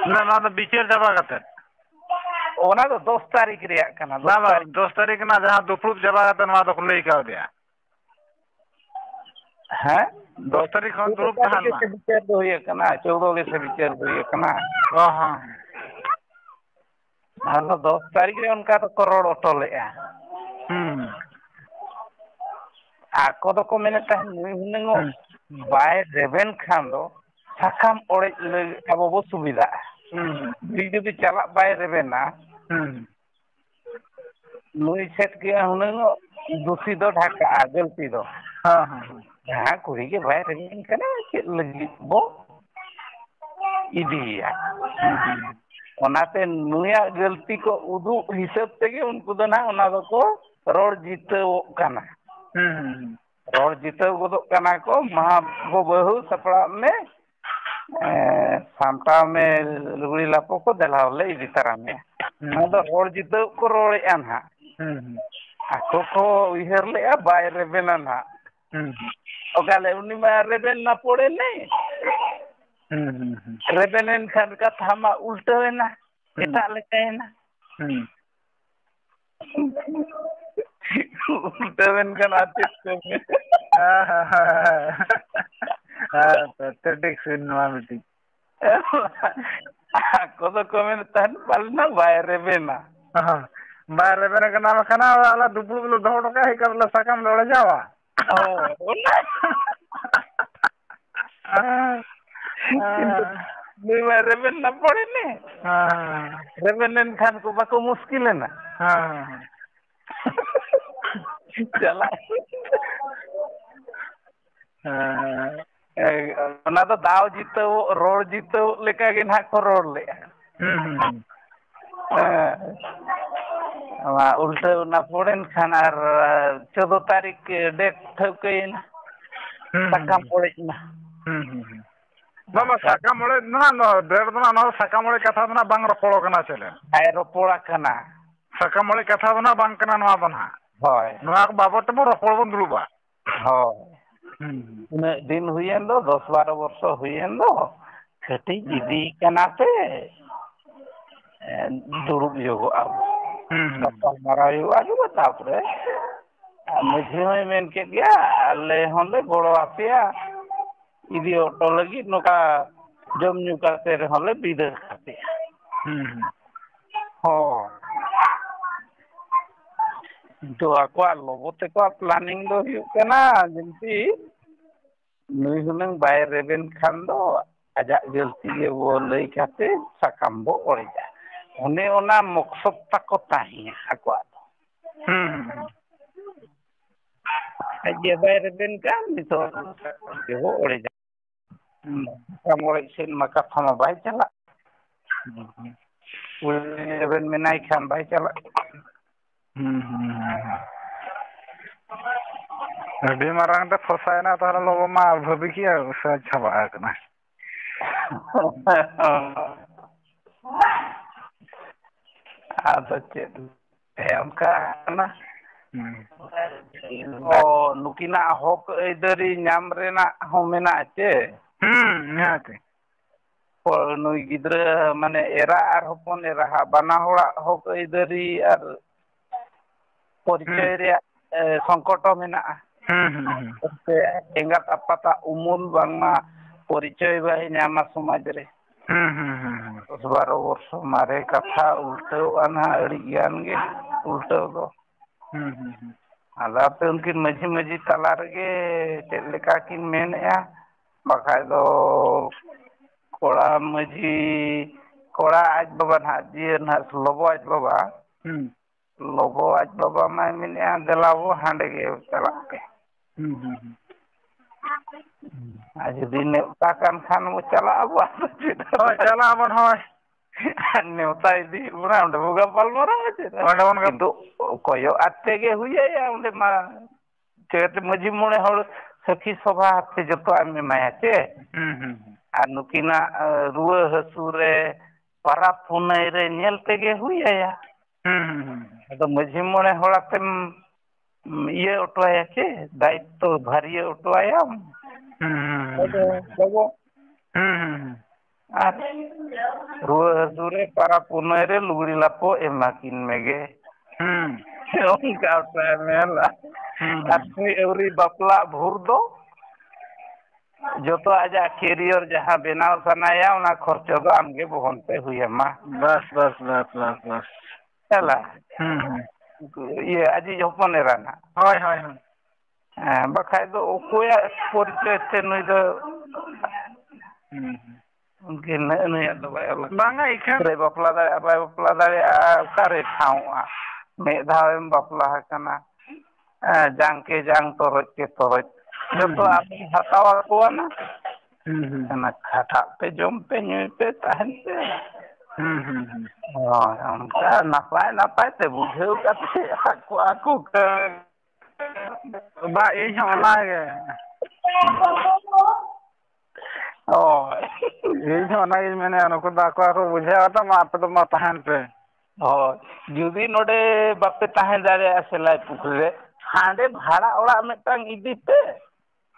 ᱱᱚᱣᱟ ᱫᱚ ᱵᱤᱪᱟᱹᱨ ᱪᱟᱵᱟ ᱠᱟᱛᱮᱫ ᱚᱱᱟ ᱫᱚ 10 ᱛᱟᱹᱨᱤᱠᱷ ᱨᱮᱭᱟᱜ ᱠᱟᱱᱟ 10 ᱛᱟᱹᱨᱤᱠᱷ 10 ᱛᱟᱹᱨᱤᱠᱷ ᱨᱮᱱᱟᱜ ᱡᱟᱦᱟᱸ ᱫᱩᱯᱲᱩᱵ ᱪᱟᱵᱟ ᱠᱟᱛᱮᱫ ᱱᱚᱣᱟ ᱫᱚᱠᱚ ᱞᱟᱹᱭ ᱠᱟᱣᱫᱮᱭᱟ ᱦᱮᱸ 10 ᱛᱟᱹᱨᱤᱠᱷ ᱠᱷᱚᱱ ᱫᱩᱲᱩᱵ ᱛᱟᱦᱮᱸ ᱞᱮᱱᱟ ᱵᱤᱪᱟᱹᱨ ᱫᱚ ᱦᱩᱭ ᱟᱠᱟᱱᱟ 14 ᱜᱮᱥᱮ ᱵᱤᱪᱟᱹᱨ ᱫᱚ ᱦᱩᱭ ᱟᱠᱟᱱᱟ ᱟᱫᱚ 10 ᱛᱟᱹᱨᱤᱠᱷ ᱨᱮ ᱚᱱᱠᱟ ᱫᱚᱠᱚ ᱨᱚᱲ ᱦᱚᱴᱚ ᱞᱮᱫᱼᱟ ᱟᱠᱚ ᱫᱚᱠᱚ ᱢᱮᱱᱮᱫ ᱛᱟᱦᱮᱸᱫ ᱱᱩᱭ ᱦᱩᱱᱟᱹᱝᱚᱜ ᱵᱟᱭ ᱨᱮᱵᱮᱱ ᱠᱷᱟᱱ ᱫᱚ ᱥᱟᱠᱟᱢ ᱚᱲᱮᱡ ᱞᱟᱹᱜᱤᱫ ᱟᱵᱚ ᱵᱚ ᱥᱩᱵᱤᱫᱷᱟᱜᱼᱟ ᱩᱱᱤ ᱡᱩᱫᱤ ᱪᱟᱞᱟᱜ ᱵᱟᱭ ᱨᱮᱵᱮᱱᱟ ᱱᱩᱭ ᱥᱮᱫ ᱜᱮ ᱦᱩᱱᱟᱹᱝᱚᱜ ᱫᱩᱥᱤ ᱫᱚ ᱰᱷᱟᱠᱟᱜᱼᱟ ᱜᱟᱹᱞᱛᱤ ᱫᱚ ᱡᱟᱦᱟᱸ ᱠᱩᱲᱤ ᱜᱮ ᱵᱟᱭ ᱨᱮᱵᱮᱱ ᱠᱟᱱᱟ ᱪᱮᱫ ᱞᱟᱹᱜᱤᱫ ᱵᱚ ᱤᱫᱤᱭᱮᱭᱟ ᱚᱱᱟᱛᱮ ᱱᱩᱭᱟᱜ ᱜᱟᱹᱞᱛᱤ ᱠᱚ ᱩᱫᱩᱜ ᱦᱤᱥᱟᱹᱵ ᱛᱮᱜᱮ ᱩᱱᱠᱩ ᱫᱚ ᱱᱟᱦᱟᱜ ᱚᱱᱟ ᱫᱚᱠᱚ ᱨᱚᱲ ᱡᱤᱛᱟᱹᱣᱚᱜ ᱠᱟᱱᱟ ᱨᱚᱲ ᱡᱤᱛᱟᱹᱣ ᱜᱚᱫᱚᱜ ᱠᱟᱱᱟ ᱠᱚ ᱢᱟ ᱜᱳ ᱵᱟᱹᱦᱩ ᱥᱟᱯᱲᱟᱜ ᱢᱮ ᱥᱟᱢᱴᱟᱣ ᱢᱮ ᱞᱩᱜᱽᱲᱤ ᱞᱟᱯᱚ ᱠᱚ ᱫᱮᱞᱟ ᱦᱚᱞᱮ ᱤᱫᱤ ᱛᱟᱨᱟ ᱢᱮᱭᱟ ᱱᱚᱣᱟ ᱫᱚ ᱨᱚᱲ ᱡᱤᱛᱟᱹᱣ ᱠᱚ ᱨᱚᱲᱮᱫᱼᱟ ᱱᱟᱦᱟᱜ ᱟᱠᱚ ᱠᱚ ᱩᱭᱦᱟᱹᱨ ᱞᱮᱫᱼᱟ ᱵᱟᱭ ᱨᱮᱵᱮᱱᱟ ᱱᱟᱦᱟᱜ ᱚᱠᱟᱞᱮ ᱩᱱᱤ ᱢᱟ ᱨᱮᱵᱮᱱ ᱱᱟ ᱯᱚᱲᱮᱱᱮ ᱨᱮᱵᱮᱱ ᱮᱱᱠᱷᱟᱱ ᱠᱟᱛᱷᱟ ᱢᱟ ᱩᱞᱴᱟᱹᱣᱮᱱᱟ ᱮᱴᱟᱜ ᱞᱮᱠᱟᱭᱮᱱᱟ ᱩᱞᱴᱟᱹᱣᱮᱱ ᱠᱷᱟᱱ ᱟᱨ ᱪᱮᱫ ᱠᱚ ᱯᱮᱛᱷᱮᱴᱤᱠ ᱥᱤᱱ ᱱᱚᱣᱟ ᱢᱤᱫᱴᱤᱡ ᱟᱠᱚ ᱠᱚᱫᱚ ᱠᱚ ᱢᱮᱱ ᱛᱟᱦᱮᱸᱫ ᱯᱟᱞᱮᱱ ᱵᱟᱭ ᱨᱮᱵᱮᱱᱟ ᱵᱟᱭ ᱨᱮᱵᱮᱱ ᱠᱟᱱᱟ ᱵᱟᱠᱷᱟᱱ ᱟᱞᱮ ᱫᱩᱯᱲᱩᱵ ᱞᱮ ᱫᱚᱦᱚ ᱦᱚᱴᱚ ᱠᱟᱜᱼᱟ ᱦᱮᱡ ᱠᱟᱛᱮ ᱥᱟᱠᱟᱢ ᱞᱮ ᱚᱲᱮᱡᱟᱣᱟ ᱦᱳᱭ ᱚᱱᱟ ᱠᱤᱱᱛᱩ ᱱᱩᱭ ᱢᱟ ᱨᱮᱵᱮᱱ ᱱᱟ ᱯᱚᱲᱮᱱᱮ ᱨᱮᱵᱮᱱ ᱞᱮᱱᱠᱷᱟᱱ ᱠᱚ ᱵᱟᱠᱚ ᱢᱩᱥᱠᱤᱞᱮᱱᱟ ᱪᱟᱞᱟᱜ ᱚᱱᱟ ᱫᱚ ᱫᱟᱣ ᱡᱤᱛᱟᱹᱣ ᱨᱚᱲ ᱡᱤᱛᱟᱹᱣ ᱞᱮᱠᱟᱜᱮ ᱱᱟᱦᱟᱜ ᱠᱚ ᱨᱚᱲ ᱞᱮᱜᱼᱟ ᱩᱞᱴᱟᱹᱣ ᱱᱟ ᱯᱚᱲᱮᱱ ᱠᱷᱟᱱ ᱟᱨ 14 ᱛᱟᱹᱨᱤᱠᱷ ᱰᱮᱴ ᱴᱷᱟᱹᱣᱠᱟᱹᱭᱮᱱᱟ ᱥᱟᱠᱟᱢ ᱚᱲᱮᱡ ᱮᱱᱟ ᱵᱟᱝ ᱥᱟᱠᱟᱢ ᱚᱲᱮᱡ ᱨᱮᱱᱟᱜ ᱰᱮᱴ ᱫᱚ ᱱᱟᱦᱟᱜ ᱥᱟᱠᱟᱢ ᱚᱲᱮᱡ ᱠᱟᱛᱷᱟ ᱫᱚ ᱱᱟᱦᱟᱜ ᱵᱟᱝ ᱨᱚᱯᱚᱲ ᱠᱟᱱᱟ ᱪᱮᱞᱮ ᱵᱟᱭ ᱨᱚᱯᱚᱲ ᱟᱠᱟᱱᱟ ᱥᱟᱠᱟᱢ ᱚᱲᱮᱡ ᱠᱟᱛᱷᱟ ᱫᱚ ᱱᱟᱦᱟᱜ ᱵᱟᱝ ᱠᱟᱱᱟ ᱱᱚᱣᱟ ᱫᱚ ᱱᱟᱦᱟᱜ ᱦᱳᱭ ᱱᱚᱣᱟ ᱠᱚ ᱵᱟᱵᱚᱫ ᱛᱮᱵᱚᱱ ᱨᱚᱯᱚᱲ ᱵᱚᱱ ᱫᱩᱲᱩᱵᱼᱟ ᱦᱳᱭ ᱩᱱᱟᱹᱜ ᱫᱤᱱ ᱦᱩᱭᱮᱱ ᱫᱚ 10-12 ᱵᱚᱨᱥᱚ ᱦᱩᱭᱮᱱ ᱫᱚ ᱠᱟᱹᱴᱤᱡ ᱤᱫᱤ ᱠᱟᱱᱟ ᱯᱮ ᱫᱩᱲᱩᱵ ᱧᱚᱜᱚᱜᱼᱟ ᱜᱟᱯᱟᱞᱢᱟᱨᱟᱣ ᱦᱩᱭᱩᱜᱼᱟ ᱛᱟᱯᱚᱨᱮ ᱢᱟᱺᱡᱷᱤ ᱦᱚᱸᱭ ᱢᱮᱱ ᱠᱮᱫ ᱜᱮᱭᱟ ᱟᱞᱮ ᱦᱚᱸᱞᱮ ᱜᱚᱲᱚ ᱟᱯᱮᱭᱟ ᱤᱫᱤ ᱦᱚᱴᱚ ᱞᱟᱹᱜᱤᱫ ᱱᱚᱝᱠᱟ ᱡᱚᱢ ᱧᱩ ᱠᱟᱛᱮ ᱨᱮᱦᱚᱸ ᱞᱮ ᱵᱤᱫᱟᱹᱭ ᱠᱟᱯᱮᱭᱟ ᱦᱳᱭ ᱠᱤᱱᱛᱩ ᱟᱠᱚᱣᱟᱜ ᱞᱚᱵᱚ ᱛᱮᱠᱚᱣᱟᱜ ᱯᱞᱮᱱᱤᱝ ᱫᱚ ᱦᱩᱭᱩᱜ ᱠᱟᱱᱟ ᱡᱤᱱᱛᱤ ᱱᱩᱭ ᱦᱩᱱᱟᱹᱝ ᱵᱟᱭ ᱨᱮᱵᱮᱱ ᱠᱷᱟᱱ ᱫᱚ ᱟᱡᱟᱜ ᱜᱟᱹᱞᱛᱤ ᱜᱮᱵᱚ ᱞᱟᱹᱭ ᱠᱟᱛᱮ ᱥᱟᱠᱟᱢ ᱵᱚ ᱚᱲᱮᱡᱟ ᱚᱱᱮ ᱚᱱᱟ ᱢᱚᱠᱥᱚᱫ ᱛᱟᱠᱚ ᱛᱟᱦᱮᱸᱭᱟ ᱟᱠᱚᱣᱟᱜ ᱫᱚ ᱟᱡ ᱜᱮ ᱵᱟᱭ ᱨᱮᱵᱮᱱ ᱠᱟᱱ ᱱᱤᱛᱚᱜ ᱜᱮᱵᱚ ᱚᱲᱮᱡᱟ ᱥᱟᱠᱟᱢ ᱚᱲᱮᱡ ᱥᱮᱫ ᱢᱟ ᱠᱟᱛᱷᱟ ᱢᱟ ᱵᱟᱭ ᱪᱟᱞᱟᱜ ᱩᱱᱤ ᱨᱮᱵᱮᱱ ᱢᱮᱱᱟᱭ ᱠᱷᱟᱱ ᱵᱟᱭ ᱪᱟᱞᱟᱜ ᱟᱹᱰᱤ ᱢᱟᱨᱟᱝ ᱛᱮ ᱯᱷᱚᱥᱟᱭᱮᱱᱟ ᱛᱟᱦᱚᱞᱮ ᱞᱚᱵᱚ ᱢᱟ ᱵᱷᱟᱹᱵᱤ ᱠᱮᱜᱼᱟ ᱥᱮ ᱪᱟᱵᱟ ᱟᱠᱟᱱᱟ ᱟᱫᱚ ᱪᱮᱫ ᱚᱱᱠᱟ ᱠᱟᱱᱟ ᱱᱩᱠᱤᱱᱟᱜ ᱦᱚᱠ ᱟᱹᱭᱫᱟᱹᱨᱤ ᱧᱟᱢ ᱨᱮᱱᱟᱜ ᱦᱚᱸ ᱢᱮᱱᱟᱜᱼᱟ ᱪᱮ ᱱᱤᱦᱟᱹᱛᱤ ᱱᱩᱭ ᱜᱤᱫᱽᱨᱟᱹ ᱢᱟᱱᱮ ᱮᱨᱟ ᱟᱨ ᱦᱚᱯᱚᱱ ᱮᱨᱟ ᱦᱟᱜ ᱵᱟᱱᱟ ᱦᱚᱲᱟᱜ ᱦᱚᱠ ᱟᱹᱭᱫᱟᱹᱨᱤ ᱟᱨ ᱯᱚᱨᱤᱪᱚᱭ ᱨᱮᱭᱟᱜ ᱥᱚᱝᱠᱚᱴ ᱦᱚᱸ ᱢᱮᱱᱟᱜᱼᱟ ᱮᱸᱜᱟᱛ ᱟᱯᱟᱛᱟᱜ ᱩᱢᱩᱞ ᱵᱟᱝᱢᱟ ᱯᱚᱨᱤᱪᱚᱭ ᱵᱟᱭ ᱧᱟᱢᱟ ᱥᱚᱢᱟᱡᱽ ᱨᱮ 10-12 ᱵᱚᱨᱥᱚ ᱢᱟᱨᱮ ᱠᱟᱛᱷᱟ ᱩᱞᱴᱟᱹᱣᱼᱟ ᱱᱟᱦᱟᱜ ᱟᱹᱰᱤ ᱜᱟᱱ ᱜᱮ ᱩᱞᱴᱟᱹᱣ ᱫᱚ ᱟᱫᱚ ᱟᱯᱮ ᱩᱱᱠᱤᱱ ᱢᱟᱺᱡᱷᱤ ᱛᱟᱞᱟ ᱨᱮᱜᱮ ᱪᱮᱫ ᱞᱮᱠᱟ ᱠᱤᱱ ᱢᱮᱱᱮᱫᱼᱟ ᱵᱟᱠᱷᱟᱡ ᱫᱚ ᱠᱚᱲᱟ ᱢᱟᱺᱡᱷᱤ ᱠᱚᱲᱟ ᱟᱡ ᱵᱟᱵᱟ ᱱᱟᱦᱟᱜ ᱡᱤᱭᱟᱹ ᱱᱟᱦᱟᱜ ᱞᱚᱵᱚ ᱟᱡ ᱵᱟᱵᱟ ᱞᱚᱵᱚ ᱟᱡ ᱵᱟᱵᱟ ᱢᱟᱭ ᱢᱮᱱᱮᱫᱼᱟ ᱫᱮᱞᱟᱵᱚ ᱦᱟᱸᱰᱮ ᱜᱮ ᱪᱟᱞᱟᱜ ᱯᱮ ᱟᱨ ᱡᱩᱫᱤ ᱱᱮᱣᱛᱟ ᱠᱟᱱ ᱠᱷᱟᱱ ᱵᱚ ᱪᱟᱞᱟᱜ ᱟᱵᱚ ᱦᱳᱭ ᱪᱟᱞᱟᱜ ᱟᱵᱚᱱ ᱦᱳᱭ ᱱᱮᱣᱛᱟ ᱤᱫᱤ ᱵᱚᱱᱟ ᱚᱸᱰᱮ ᱵᱚ ᱜᱟᱯᱟᱞᱢᱟᱨᱟᱣᱟ ᱚᱸᱰᱮ ᱵᱚᱱ ᱠᱤᱱᱛᱩ ᱠᱚᱭᱚᱜ ᱟᱛᱮ ᱜᱮ ᱦᱩᱭ ᱟᱭᱟ ᱚᱸᱰᱮ ᱢᱟ ᱪᱤᱠᱟᱹᱛᱮ ᱢᱟᱺᱡᱷᱤ 5 ᱦᱚᱲ ᱥᱟᱹᱠᱷᱤ ᱥᱚᱵᱷᱟ ᱛᱮ ᱡᱚᱛᱚᱣᱟᱜ ᱮᱢ ᱮᱢᱟᱭᱟ ᱪᱮ ᱟᱨ ᱱᱩᱠᱤᱱᱟᱜ ᱨᱩᱣᱟᱹ ᱦᱟᱹᱥᱩ ᱨᱮ ᱯᱟᱨᱟᱵᱽ ᱯᱩᱱᱟᱹᱭ ᱨᱮ ᱧᱮᱞ ᱛᱮᱜᱮ ᱦᱩᱭ ᱟᱭᱟ ᱟᱫᱚ ᱢᱟᱺᱡᱷᱤ 5 ᱦᱚᱲ ᱟᱛᱮᱢ ᱤᱭᱟᱹ ᱚᱴᱚᱣᱟᱭᱟ ᱪᱮ ᱫᱟᱭᱤᱛᱛᱚ ᱵᱷᱟᱹᱨᱤᱭᱟᱹ ᱚᱴᱚᱣᱟᱭᱟᱢ ᱟᱨ ᱨᱩᱣᱟᱹ ᱦᱟᱹᱥᱩ ᱨᱮ ᱯᱟᱨᱟᱵᱽ ᱯᱩᱱᱟᱹᱭ ᱨᱮ ᱞᱩᱜᱽᱲᱤ ᱞᱟᱯᱚ ᱮᱢᱟᱠᱤᱱ ᱢᱮᱜᱮ ᱚᱱᱠᱟ ᱢᱮᱞᱟ ᱟᱨ ᱟᱹᱣᱨᱤ ᱵᱟᱯᱞᱟᱜ ᱵᱷᱳᱨ ᱫᱚ ᱡᱚᱛᱚ ᱟᱡᱟᱜ ᱠᱮᱨᱤᱭᱚᱨ ᱡᱟᱦᱟᱸ ᱵᱮᱱᱟᱣ ᱥᱟᱱᱟᱭᱟ ᱚᱱᱟ ᱠᱷᱚᱨᱪᱟ ᱫᱚ ᱟᱢᱜᱮ ᱵᱚᱦᱚᱱ ᱛᱮ ᱦᱩᱭᱟᱢᱟ ᱵᱟᱥ ᱤᱭᱟᱹ ᱟᱡᱤᱡ ᱦᱚᱯᱚᱱ ᱮᱨᱟ ᱱᱟᱜ ᱦᱳᱭ ᱵᱟᱠᱷᱟᱡ ᱫᱚ ᱚᱠᱚᱭᱟᱜ ᱯᱚᱨᱤᱪᱚᱭ ᱛᱮ ᱱᱩᱭ ᱫᱚ ᱩᱱᱠᱤᱱ ᱱᱩᱭᱟᱜ ᱫᱚ ᱵᱟᱭ ᱚᱞ ᱵᱟᱝᱟ ᱤᱠᱷᱟᱹᱱ ᱵᱟᱯᱞᱟ ᱫᱟᱲᱮᱭᱟᱜᱼᱟ ᱵᱟᱭ ᱵᱟᱯᱞᱟ ᱫᱟᱲᱮᱭᱟᱜᱼᱟ ᱚᱠᱟᱨᱮ ᱴᱷᱟᱶᱚᱜᱼᱟ ᱢᱤᱫ ᱫᱷᱟᱣᱮᱢ ᱵᱟᱯᱞᱟ ᱟᱠᱟᱱᱟ ᱡᱟᱝ ᱠᱮ ᱡᱟᱝ ᱛᱚᱨᱚᱡ ᱠᱮ ᱛᱚᱨᱚᱡ ᱡᱚᱛᱚ ᱟᱢᱮᱢ ᱦᱟᱛᱟᱣ ᱟᱠᱚᱣᱟᱱᱟ ᱚᱱᱟ ᱠᱷᱟᱴᱟᱜ ᱯᱮ ᱡᱚᱢ ᱯᱮ ᱧᱩᱭ ᱯᱮ ᱛᱟᱦᱮᱱ ᱯᱮ ᱦᱳᱭ ᱚᱱᱠᱟ ᱱᱟᱯᱟᱭ ᱛᱮ ᱵᱩᱡᱷᱟᱹᱣ ᱠᱟᱛᱮ ᱟᱠᱚ ᱵᱟ ᱤᱧ ᱦᱚᱸ ᱚᱱᱟᱜᱮ ᱦᱳᱭ ᱤᱧ ᱦᱚᱸ ᱚᱱᱟᱜᱤᱧ ᱢᱮᱱᱮᱫᱼᱟ ᱱᱩᱠᱩ ᱫᱚ ᱟᱠᱚ ᱵᱩᱡᱷᱟᱹᱣᱟ ᱢᱟ ᱟᱯᱮ ᱫᱚ ᱢᱟ ᱛᱟᱦᱮᱱ ᱯᱮ ᱦᱳᱭ ᱡᱩᱫᱤ ᱱᱚᱰᱮ ᱵᱟᱯᱮ ᱛᱟᱦᱮᱸ ᱫᱟᱲᱮᱭᱟᱜᱼᱟ ᱥᱮᱞᱟᱭ ᱯᱩᱠᱷᱨᱤ ᱨᱮ ᱦᱟᱸᱰᱮ ᱵᱷᱟᱲᱟ ᱚᱲᱟᱜ ᱢᱤᱫᱴᱟᱝ ᱤᱫᱤ ᱯᱮ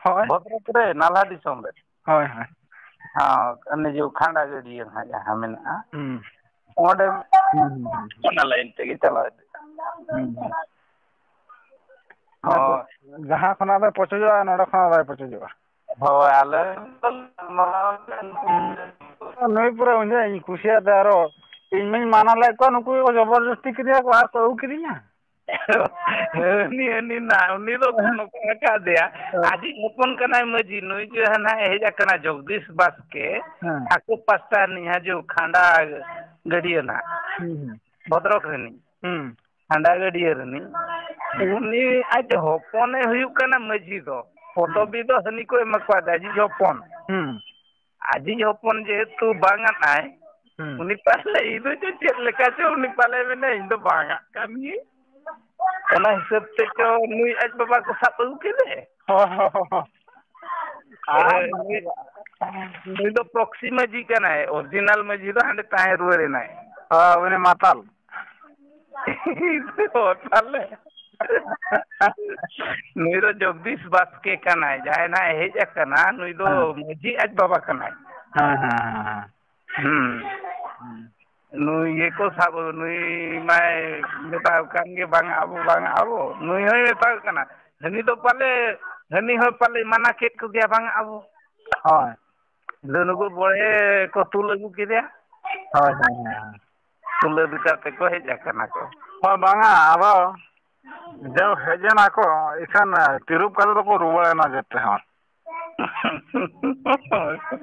ᱦᱳᱭ ᱵᱷᱚᱫᱨᱚᱠ ᱨᱮ ᱱᱟᱞᱦᱟ ᱫᱤᱥᱚᱢ ᱨᱮ ᱦᱳᱭ ᱱᱤᱡᱮ ᱠᱷᱟᱸᱰᱟ ᱜᱟᱹᱰᱭᱟᱹ ᱡᱟᱦᱟᱸ ᱢᱮᱱᱟᱜᱼᱟ ᱚᱸᱰᱮ ᱚᱱᱟ ᱞᱟᱭᱤᱱ ᱛᱮᱜᱮ ᱪᱟᱞᱟᱣ ᱤᱫᱤ ᱦᱳᱭ ᱡᱟᱦᱟᱸ ᱠᱷᱚᱱᱟᱜ ᱫᱚ ᱯᱚᱪᱚᱡᱚᱜᱼᱟ ᱱᱚᱸᱰᱮ ᱠᱷᱚᱱᱟᱜ ᱵᱟᱭ ᱯᱚᱪᱚᱡᱚᱜᱼᱟ ᱦᱳᱭ ᱟᱞᱮ ᱱᱩᱭ ᱯᱩᱨᱟᱹ ᱩᱱᱤ ᱠᱩᱥᱤᱭᱟᱫᱮ ᱟᱨᱚ ᱤᱧ ᱢᱟᱧ ᱢᱟᱱᱟ ᱞᱮᱫ ᱠᱚᱣᱟ ᱱᱩᱠᱩ ᱠᱚ ᱡᱚᱵᱚᱨᱫᱚᱥᱛᱤ ᱠᱮᱫᱮᱭᱟ ᱠᱚ ᱟᱨ ᱠᱚ ᱟᱹᱜᱩ ᱠᱤᱫᱤᱧᱟ उनी दो नको akadeya aji hopon kanai maji nui jo hana hej akana Jagdish Baske aku pasta ni haju khanda gadiya na Bhodrok reni khanda gadiya reni uni aj hopone huyuk kana maji do podobi do hani ko emakwa aji hopon aji hopon jehetu banga nai uni pale idu je chet leka che uni pale mena indo banga kami ona hisab te cho nui aj baba ko sab agu kede nui do proxy maji kana original maji do hande tahe ruere nai uni matal tale nui do Jagdish Baske kana jahe na hej akana nui do maji aj baba kana nui ye ko sab nui mai meta kan ge bang abu nui hoy meta kana hani do pale hani hoy pale mana ket ko ge bang abu hoy lenugo bore ko tul agu kidya hoy tul agu kate ko hej akana ko hoy banga abo jauh hejena ko ikan tirup kata do ko ruwa na jete hon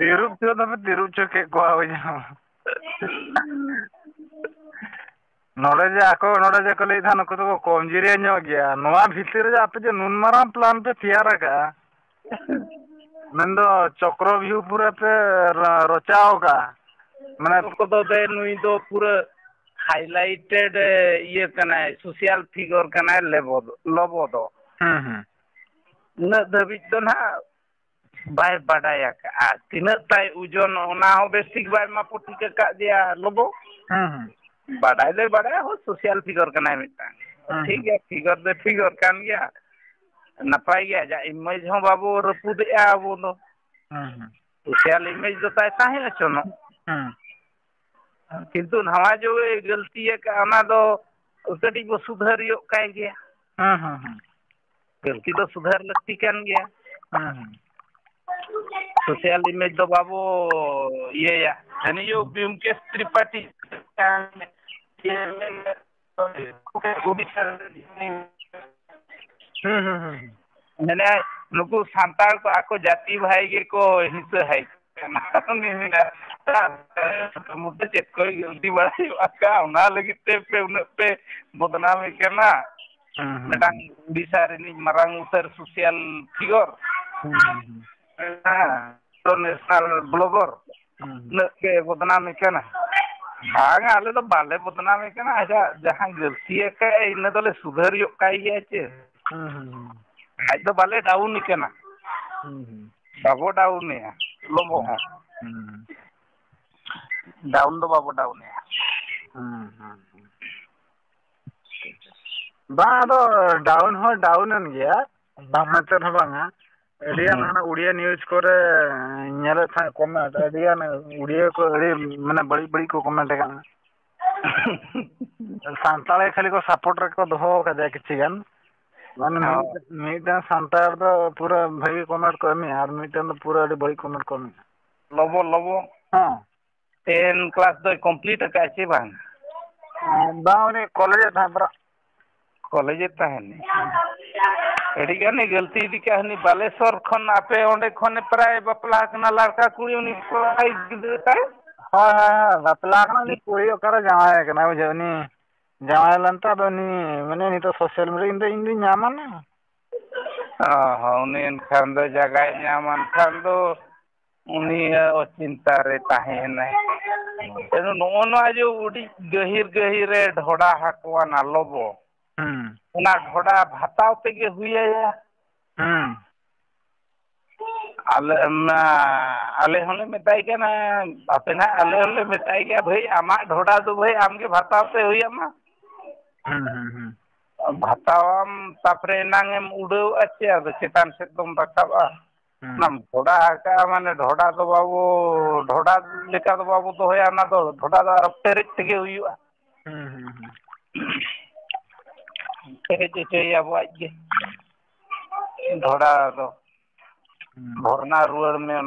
tirup cho da tirup cho ke ko awja नोड़े जे आको नोड़े जे को लेदा नुको तो कमजोरिया ᱧᱚᱜ गया नोआ भितर जे आपे जे नुन माराम प्लान पे तैयार का मेंदो चक्रव्यूह पूरा पे रचाओ का माने को दो दे नुई दो पूरा हाइलाइटेड ये कना सोशल फिगर कना लोबो दो न दबि तो ना बाय बाडाया का तिना ताई उजन ओना हो बेसिक बाय मा पुटी के का दिया लोबो बाडाय ले बाडाय हो सोशल फिगर कना मिटा ठीक है फिगर कान गया नपाय गया जा इमेज हो बाबू रपुद आबो दो सोशल इमेज दो ताई ताहे चनो किंतु नवा जो गलती है का ना दो कटी को सुधारियो काई गया गलती तो सुधार लगती कान गया सोशल इमेज दो बाबू ये या हनी जो ब्योमकेश त्रिपाठी मैंने नुकु सांतार को आको जाति भाई के को हिस्सा है मुद्दे चेक कोई गलती बड़ी आका उना लगी पे उन पे बदनाम करना मेडang bisa ini marang utar sosial figure तो नेशनल ब्लॉगर न के बदनाम करना भाग आले तो बाले बदनाम करना ऐसा जहां गलती है का इन तो ले सुधर यो काई है चे आज तो बाले डाउन करना बाबो डाउन है लोगो डाउन तो बाबो डाउन है bang do down ho down an gya bang mater banga edian ana udia news kore nyale tha comment edian udia ko edi mane badi badi ko comment ka santale khali ko support re ko doho ka de kichi gan mane medan santar do pura bhagi comment ko mi ar medan do pura edi badi comment ko mi lobo ha 10 class do complete ka chi bang bang ne college tha bra college ताहनी एडी गानी गलती दी कहनी बालेश्वर खन आपे ओंडे खने प्राय बपला कना लड़का कुड़ी उनी पढ़ाई देता है हां बपला कना नि कुड़ी ओकर जाय कना जनी जाय लंता दनी माने नि तो सोशल मीडिया इंदो ᱧᱟᱢᱟ ना हां उनी खान दो जगह ᱧᱟᱢᱟन खान दो उनी चिंता रे ताहे नहीं एनो नोनो जो उडी गहिर गहिर रे ढोडा हाकवा ना लोबो उना ढोडा भाताव पे के हुई है आले होने मेताई के ना आपे ना आले होने मेताई के भाई आमा ढोडा तो भाई आम के भाताव पे हुई आमा भातावम तापरे नांगेम उड़ो अच्छे अब चेतान से तुम रखाबा नम ढोडा का माने ढोडा तो बाबू ढोडा लेका तो बाबू तो होया ना तो ढोडा दा रप्तेरिक तके हुईवा अब आज ढोडा तो भरना रुअर में